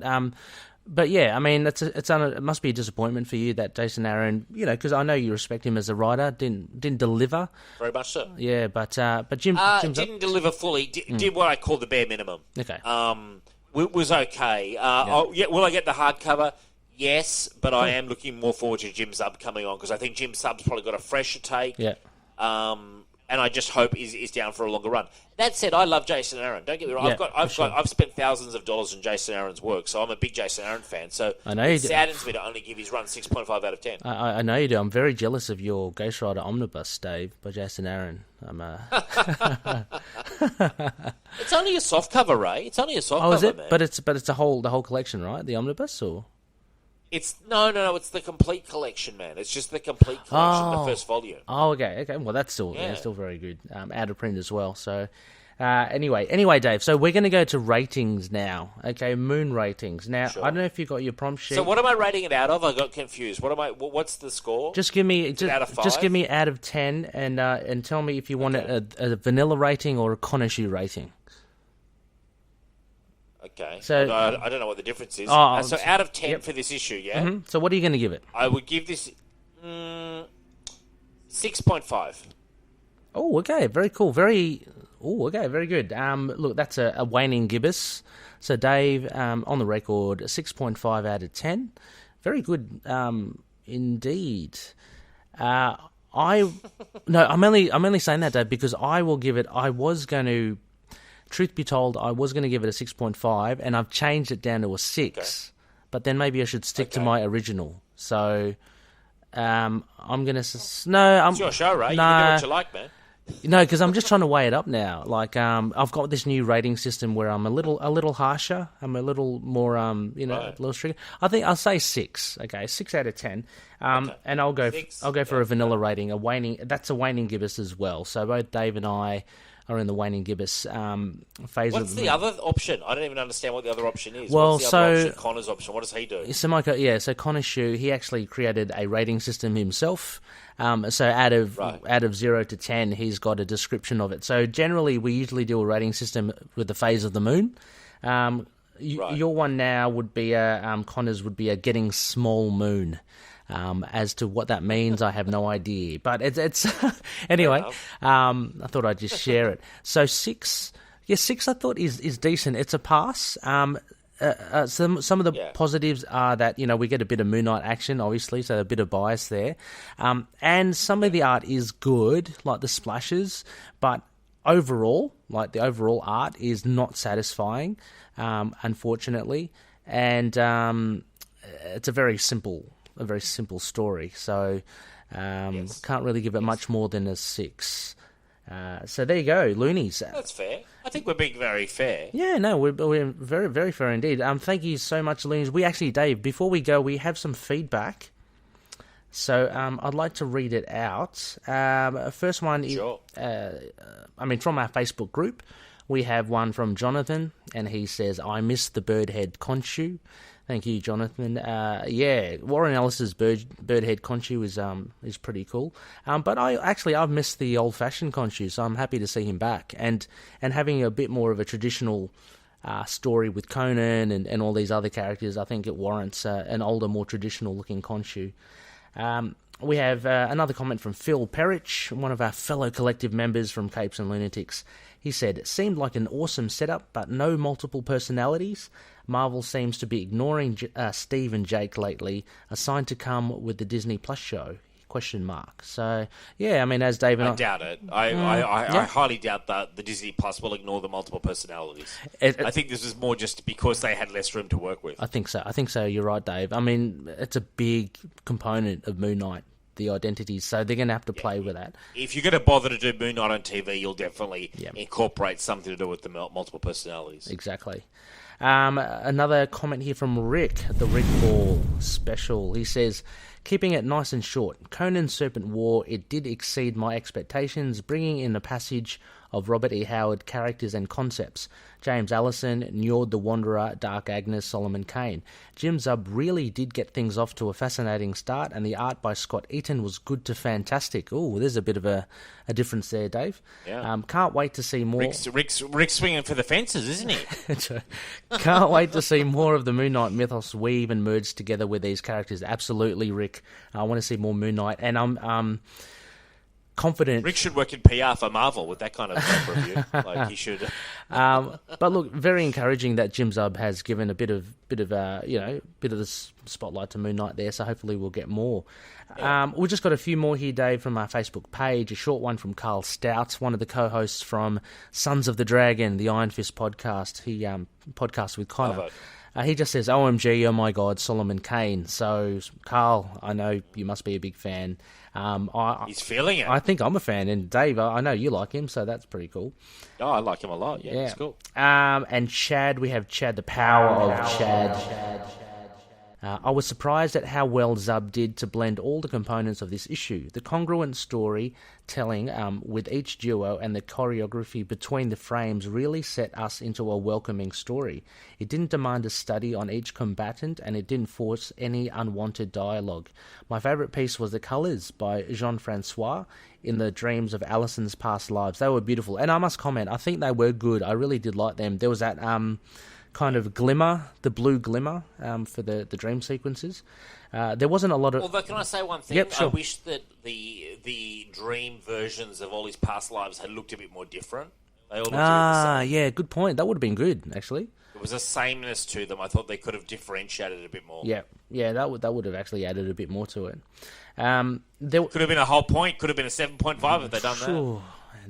yeah, I mean, it must be a disappointment for you that Jason Aaron, because I know you respect him as a writer, didn't deliver.
Very much so.
Yeah, but Jim
didn't deliver fully. Did what I call the bare minimum.
Okay.
Was okay. Will I get the hardcover? Yes, but I am looking more forward to Jim Zub coming on because I think Jim Zub's probably got a fresher take.
Yeah.
And I just hope is down for a longer run. That said, I love Jason Aaron. Don't get me wrong. I've spent thousands of dollars on Jason Aaron's work, so I'm a big Jason Aaron fan. So it saddens me to only give his run 6.5 out of 10.
I know you do. I'm very jealous of your Ghost Rider Omnibus, Dave, by Jason Aaron.
It's only a soft cover, Ray. It's only a soft cover,
is it?
Man.
But it's the whole collection, right? The Omnibus, or?
It's no. It's the complete collection, man. It's just the complete collection, the first volume.
Oh, okay. Well, that's still very good. Out of print as well. So, anyway, Dave. So we're going to go to ratings now. Okay, Moon ratings. Now, I don't know if you got your prompt sheet.
So, what am I rating it out of? I got confused. What's the score?
Just give me
out of 5?
Just give me out of 10, and tell me if you want a vanilla rating or a Khonshu rating.
Okay. So I don't know what the difference is. So out of 10 for this issue, yeah? Mm-hmm.
So what are you going to give it?
I would give this 6.5.
Oh, okay. Very cool. Very good. Look, that's a waning gibbous. So Dave, on the record, 6.5 out of 10. Very good indeed. I'm only saying that, Dave, because truth be told, I was going to give it a 6.5, and I've changed it down to a 6. Okay. But then maybe I should stick to my original. So, I'm going to... No,
It's your show, Ray.
No,
You can do what you like, man.
No, because I'm just trying to weigh it up now. Like, I've got this new rating system where I'm a little harsher. I'm a little more,
Right.
a little stricter. I think I'll say 6. Okay, 6 out of 10. And I'll go for a vanilla rating. That's a waning gibbous as well. So both Dave and I are in the waning gibbous phase.
What's the other option? I don't even understand what the other option is.
Well,
What's the other option? Connor's option. What does he do?
So Khonshu, he actually created a rating system himself. So out of 0 to 10, he's got a description of it. So generally, we usually do a rating system with the phase of the moon. Your one now would be Connor's would be a getting small moon. As to what that means, I have no idea. But it's anyway. I thought I'd just share it. So 6, 6 I thought is decent. It's a pass. Some of the positives are that we get a bit of Moon Knight action, obviously, so a bit of bias there, and some of the art is good, like the splashes, but overall, like the overall art is not satisfying, unfortunately, and it's a very simple story, so can't really give it much more than a 6. So there you go, Loonies.
That's fair. I think we're being very fair.
Yeah, no, we're very, very fair indeed. Thank you so much, Loonies. We actually, Dave, before we go, we have some feedback. So I'd like to read it out. First one,
sure.
From our Facebook group, we have one from Jonathan, and he says, "I miss the birdhead Khonshu." Thank you, Jonathan. Warren Ellis's birdhead Khonshu is pretty cool. But I've missed the old-fashioned Khonshu, so I'm happy to see him back. And having a bit more of a traditional story with Conan and all these other characters, I think it warrants an older, more traditional-looking Khonshu. We have another comment from Phil Perrich, one of our fellow collective members from Capes and Lunatics. He said, "It seemed like an awesome setup, but no multiple personalities. Marvel seems to be ignoring Steve and Jake lately, assigned to come with the Disney Plus show, ? So, as Dave and I...
doubt it. I highly doubt that the Disney Plus will ignore the multiple personalities. I think this is more just because they had less room to work with.
I think so. You're right, Dave. It's a big component of Moon Knight, the identities, so they're going to have to play with that.
If you're going to bother to do Moon Knight on TV, you'll definitely incorporate something to do with the multiple personalities.
Exactly. Another comment here from Rick, the Rick Ball special. He says, "Keeping it nice and short, Conan's Serpent War, it did exceed my expectations, bringing in a passage of Robert E. Howard characters and concepts. James Allison, Njord the Wanderer, Dark Agnes, Solomon Kane. Jim Zub really did get things off to a fascinating start, and the art by Scott Eaton was good to fantastic." Oh, there's a bit of a difference there, Dave.
Yeah.
Can't wait to see more.
Rick's swinging for the fences, isn't he?
Can't wait to see more of the Moon Knight mythos weave and merge together with these characters. Absolutely, Rick. I want to see more Moon Knight, and I'm confident.
Rick should work in PR for Marvel with that kind of review. Like he should.
But look, very encouraging that Jim Zub has given a bit of the spotlight to Moon Knight there. So hopefully we'll get more.
Yeah.
We've just got a few more here, Dave, from our Facebook page. A short one from Carl Stout, one of the co-hosts from Sons of the Dragon, the Iron Fist podcast. He podcasts with Connor. He just says, "OMG, oh my God, Solomon Kane." So, Carl, I know you must be a big fan.
He's feeling it.
I think I'm a fan, and Dave, I know you like him, so that's pretty cool.
Oh, I like him a lot. Yeah, it's cool.
And Chad, we have Chad, the power of Chad. I was surprised at how well Zub did to blend all the components of this issue. The congruent storytelling with each duo and the choreography between the frames really set us into a welcoming story. It didn't demand a study on each combatant, and it didn't force any unwanted dialogue. My favourite piece was the colours by Jean-Francois in the dreams of Allison's past lives. They were beautiful. And I must comment, I think they were good. I really did like them. There was that kind of glimmer, the blue glimmer for the dream sequences. There wasn't a lot of...
Although, can I say one thing?
Yep, sure.
I wish that the dream versions of all his past lives had looked a bit more different. They all looked a bit the same.
Yeah, good point. That would have been good, actually.
There was a sameness to them. I thought they could have differentiated a bit more.
Yeah, that would have actually added a bit more to it.
Could have been a whole point. Could have been a 7.5 if they'd done that.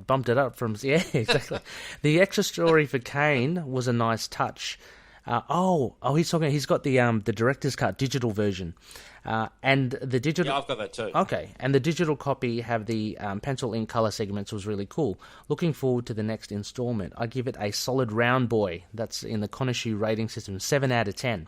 Bumped it up from... Yeah, exactly. The extra story for Kane was a nice touch. He's got the director's cut digital version, and the digital.
Yeah, I've got that too.
Okay, and the digital copy have the pencil ink color segments, was really cool. Looking forward to the next installment. I give it a solid round boy. That's in the Khonshu rating system, 7 out of 10.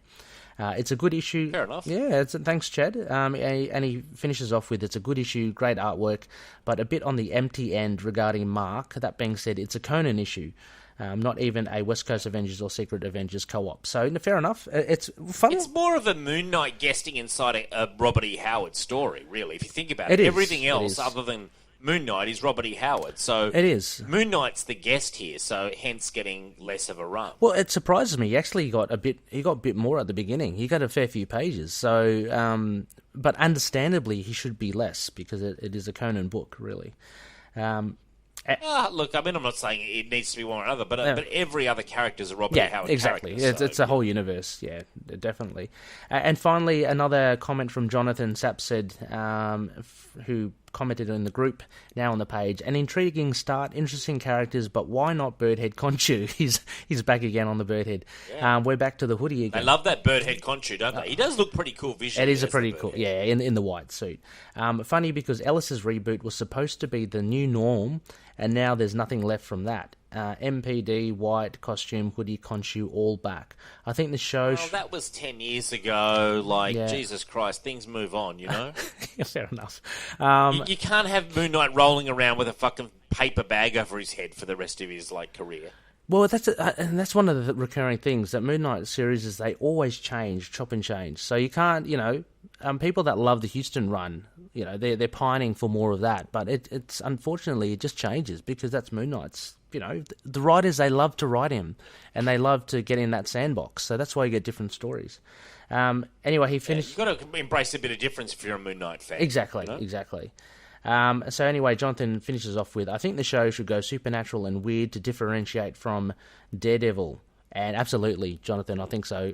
It's a good issue.
Fair enough.
Yeah, thanks, Chad. And he finishes off with, it's a good issue, great artwork, but a bit on the empty end regarding Mark. That being said, it's a Conan issue. Not even a West Coast Avengers or Secret Avengers co-op. So, fair enough. It's fun.
It's more of a Moon Knight guesting inside a Robert E. Howard story, really, if you think about it.
It is.
Everything else other than Moon Knight is Robert E. Howard. So
it is.
Moon Knight's the guest here, so hence getting less of a run.
Well, it surprises me. He actually got a bit more at the beginning. He got a fair few pages. So, but understandably, he should be less because it is a Conan book, really.
Look, I mean, I'm not saying it needs to be one or another, but every other character is a Robert E. Howard
exactly.
character.
It's a whole universe. Yeah, definitely. And finally, another comment from Jonathan Sapp said, who commented in the group, now on the page, an intriguing start, interesting characters, but why not Birdhead Khonshu? He's back again on the Birdhead. Yeah. We're back to the hoodie again.
They love that Birdhead Khonshu, don't they? He does look pretty cool visually.
It is a pretty cool, yeah, in the white suit. Funny because Ellis's reboot was supposed to be the new norm, and now there's nothing left from that. MPD, white, costume, hoodie, Khonshu, all back. I think the show...
Well, that was 10 years ago. Jesus Christ, things move on, you know?
Yeah, fair enough.
You can't have Moon Knight rolling around with a fucking paper bag over his head for the rest of his career.
Well, that's one of the recurring things that Moon Knight series is they always change, chop and change. So you can't, people that love the Houston run, they're pining for more of that. But it's unfortunately it just changes because that's Moon Knight's. The writers, they love to write him and they love to get in that sandbox. So that's why you get different stories. Anyway, he finished.
You've got to embrace a bit of difference if you're a Moon Knight fan.
Exactly. So anyway, Jonathan finishes off with, I think the show should go supernatural and weird to differentiate from Daredevil. And absolutely, Jonathan, I think so.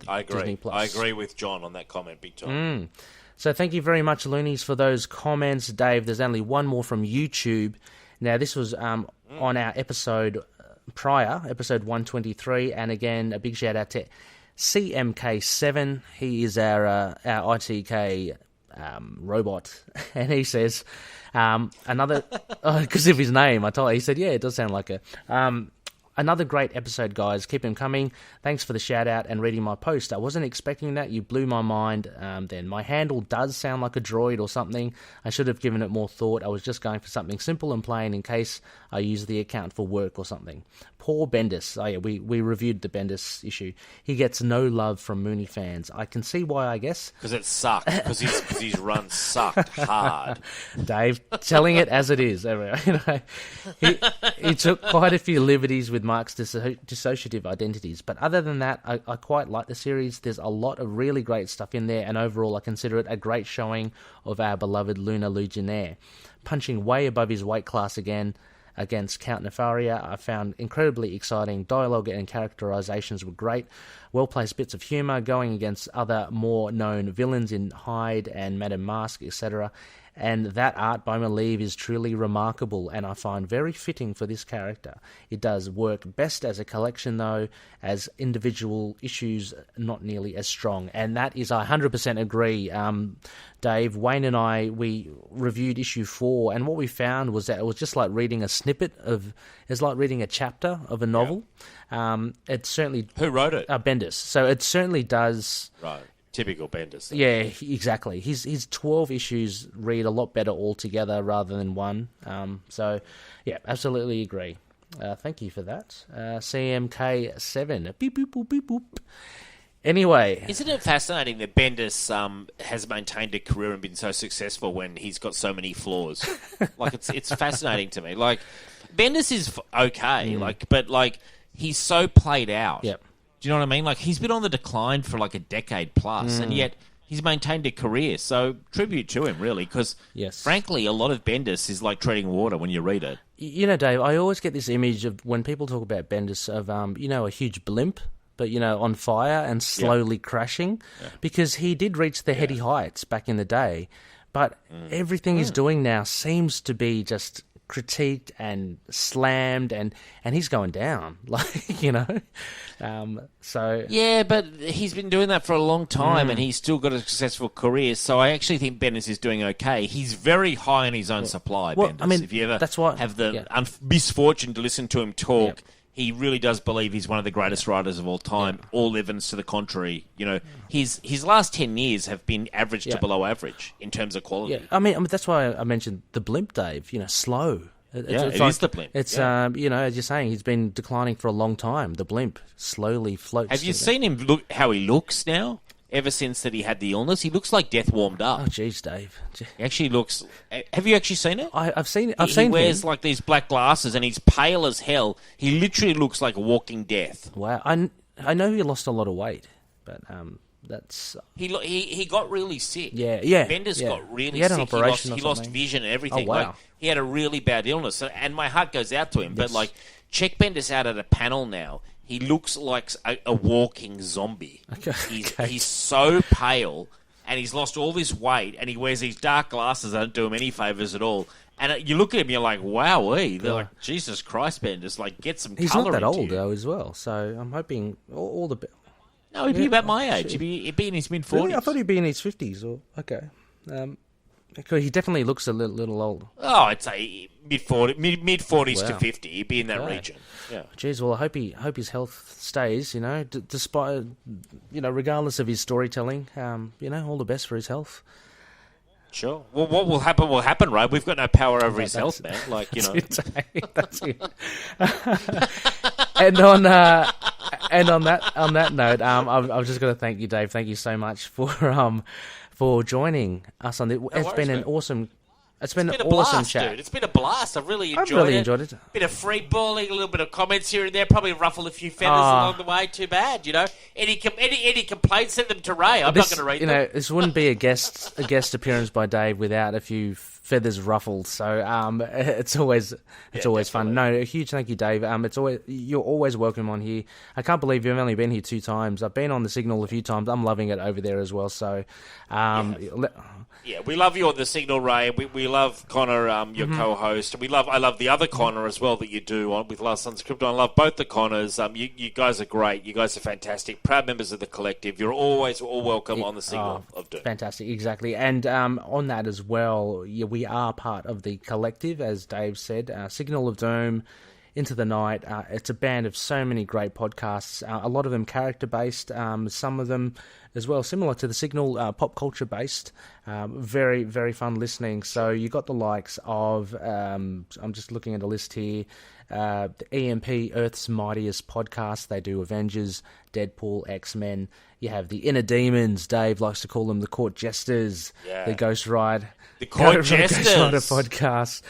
I agree.
Disney Plus.
I agree with John on that comment, big time.
So thank you very much, Loonies, for those comments. Dave, there's only one more from YouTube. Now, this was on our episode prior, episode 123. And again, a big shout out to CMK7. He is our ITK robot, and he says another because of his name. He said, yeah, it does sound like another great episode, guys. Keep them coming. Thanks for the shout out and reading my post. I wasn't expecting that. You blew my mind. Then my handle does sound like a droid or something. I should have given it more thought. I was just going for something simple and plain in case I use the account for work or something. Poor Bendis. Oh yeah, we reviewed the Bendis issue. He gets no love from Mooney fans. I can see why, I guess.
Because it sucked. Because his run sucked hard.
Dave, telling it as it is. He took quite a few liberties with Mark's dissociative identities. But other than that, I quite like the series. There's a lot of really great stuff in there. And overall, I consider it a great showing of our beloved Lunar Legionnaire. Punching way above his weight class again against Count Nefaria, I found incredibly exciting. Dialogue and characterizations were great. Well-placed bits of humour going against other more known villains in Hyde and Madame Mask, etc. And that art by Maleev is truly remarkable and I find very fitting for this character. It does work best as a collection though, as individual issues not nearly as strong. And that is, I 100% agree. Dave, Wayne and I, we reviewed issue 4 and what we found was that it was just like reading a snippet of, it's like reading a chapter of a novel. Yeah. It certainly...
Who wrote it?
Bendis. So it certainly does...
Right. Typical Bendis.
Yeah, exactly. His 12 issues read a lot better altogether rather than one. So, yeah, absolutely agree. Thank you for that. CMK7. Beep, boop, boop, beep, boop. Anyway.
Isn't it fascinating that Bendis has maintained a career and been so successful when he's got so many flaws? It's fascinating to me. Bendis is okay, but he's so played out.
Yep.
Do you know what I mean? He's been on the decline for a decade plus, and yet he's maintained a career. So tribute to him, really, because frankly, a lot of Bendis is like treading water when you read it.
Dave, I always get this image of when people talk about Bendis of, a huge blimp, but, on fire and slowly crashing, because he did reach the heady heights back in the day, but everything he's doing now seems to be just critiqued and slammed, and he's going down, like, you know. So
yeah, but he's been doing that for a long time, and he's still got a successful career. So I actually think Bendis is doing okay. He's very high in his own supply.
Well,
Bendis.
I mean,
if you ever
that's what,
have the misfortune to listen to him talk, he really does believe he's one of the greatest writers of all time. All evidence to the contrary. You know, his last 10 years have been average to below average in terms of quality.
Yeah, I mean that's why I mentioned the blimp, Dave. You know, slow. It
is the blimp.
It's you know, as you're saying, he's been declining for a long time. The blimp slowly floats.
Have you seen him look how he looks now? Ever since that he had the illness, he looks like death warmed up.
Oh, jeez, Dave.
He actually looks. Have you actually seen it?
I've seen it.
He wears like these black glasses, and he's pale as hell. He literally looks like a walking death.
Wow, I know he lost a lot of weight, but that's
he got really sick.
Yeah.
Bendis got really
he had
sick.
An operation
he lost vision and everything.
Oh, wow.
Like, he had a really bad illness, and my heart goes out to him. But like, check Bendis out at a panel now. He looks like a walking zombie. He's so pale, and he's lost all this weight, and he wears these dark glasses that don't do him any favours at all. And you look at him, you're like, wowee. They're like, Jesus Christ, Bendis, like, get some colour
He's not that
into
old,
you.
though, as well. So I'm hoping all the...
No, he'd be about my age. He'd be in his mid-40s.
Really? I thought he'd be in his 50s. Or okay. He definitely looks a little old.
Oh, I'd say mid-40s to 50. He'd be in that region. Yeah.
Geez, well, I hope his health stays. You know, despite regardless of his storytelling. All the best for his health.
Sure. Well, what will happen, right? We've got no power over his health, man. Like, you know.
That's it. And on that note, I've just got to thank you, Dave. Thank you so much for joining us on this. It's been an awesome
blast,
chat.
Dude. It's been a blast. I've really enjoyed it. Bit of free balling, a little bit of comments here and there. Probably ruffled a few feathers along the way. Too bad, you know. Any complaints, send them to Ray. I'm not going to read them.
This wouldn't be a guest appearance by Dave without a few feathers ruffled. So it's always fun. No, a huge thank you, Dave. You're always welcome on here. I can't believe you've only been here 2 times. I've been on the Signal a few times. I'm loving it over there as well. So
yeah, we love you on the Signal, Ray. We love Connor, your co-host. I love the other Connor as well that you do on with Last Unscripted. I love both the Connors. You guys are great. You guys are fantastic. Proud members of the collective. You're always all welcome on the Signal of Doom.
Fantastic, exactly. And on that as well, we are part of the collective, as Dave said. Signal of Doom, Into the Night. It's a band of so many great podcasts. A lot of them character-based. Some of them as well, similar to the Signal, pop culture-based. Very, very fun listening. So you got the likes of, I'm just looking at a list here, the EMP, Earth's Mightiest Podcast. They do Avengers, Deadpool, X-Men. You have the Inner Demons. Dave likes to call them the Court Jesters, the Ghost Ride.
The Court Jesters.
Ghost Rider podcast.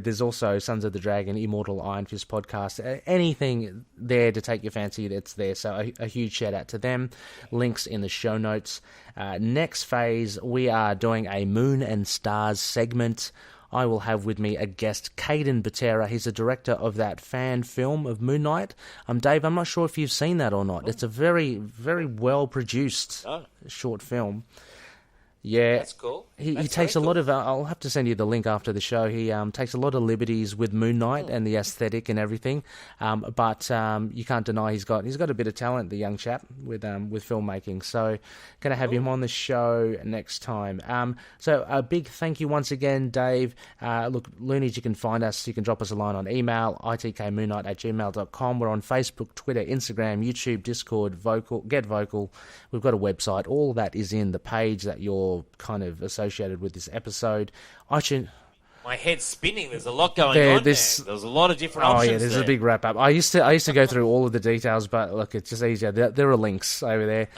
There's also Sons of the Dragon, Immortal Iron Fist podcast. Anything there to take your fancy, it's there. So a huge shout out to them. Links in the show notes. Next phase, we are doing a Moon and Stars segment. I will have with me a guest, Caden Batera. He's a director of that fan film of Moon Knight. Dave, I'm not sure if you've seen that or not. It's a very, very well-produced short film. Yeah,
that's cool.
He takes a lot of. I'll have to send you the link after the show. He takes a lot of liberties with Moon Knight and the aesthetic and everything. But you can't deny he's got a bit of talent, the young chap, with filmmaking. So, going to have him on the show next time. So a big thank you once again, Dave. Look, Loonies, you can find us. You can drop us a line on email, itkmoonnight@gmail.com. We're on Facebook, Twitter, Instagram, YouTube, Discord, Get Vocal. We've got a website. All that is in the page that you're kind of associated with this episode.
My head's spinning. There's a lot going on there. There's a lot of different options.
Oh yeah, there's a big wrap up. I used to go through all of the details, but look, it's just easier. There are links over there.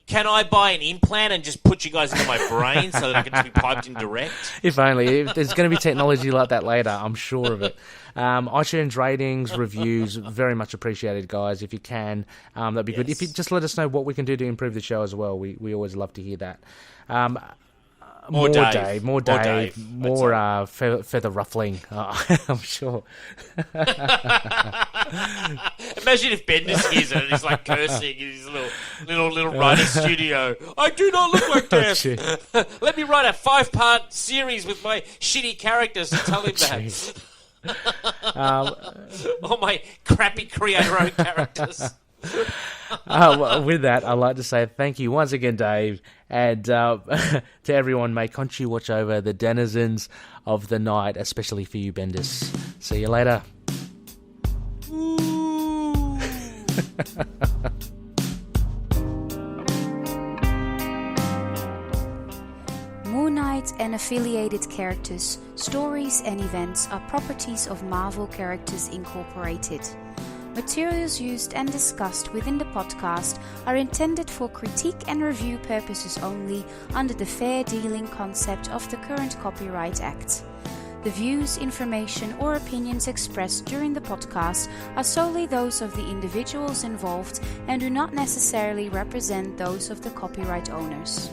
Can I buy an implant and just put you guys into my brain so that I can just be piped in direct?
If only. There's going to be technology like that later, I'm sure of it. iTunes ratings, reviews, very much appreciated, guys. If you can, that'd be good. If you just let us know what we can do to improve the show as well. We always love to hear that.
More Dave.
More feather ruffling. I'm sure.
Imagine if Bendis hears it and he's like cursing in his little writing studio. I do not look like death. Let me write a 5-part series with my shitty characters and tell him that. All my crappy creator characters.
With that, I'd like to say thank you once again, Dave, and to everyone. May Khonshu watch over the denizens of the night, especially for you, Bendis. See you later.
Moon Knight and affiliated characters, stories and events are properties of Marvel Characters Incorporated. Materials used and discussed within the podcast are intended for critique and review purposes only under the fair dealing concept of the current Copyright Act. The views, information, or opinions expressed during the podcast are solely those of the individuals involved and do not necessarily represent those of the copyright owners.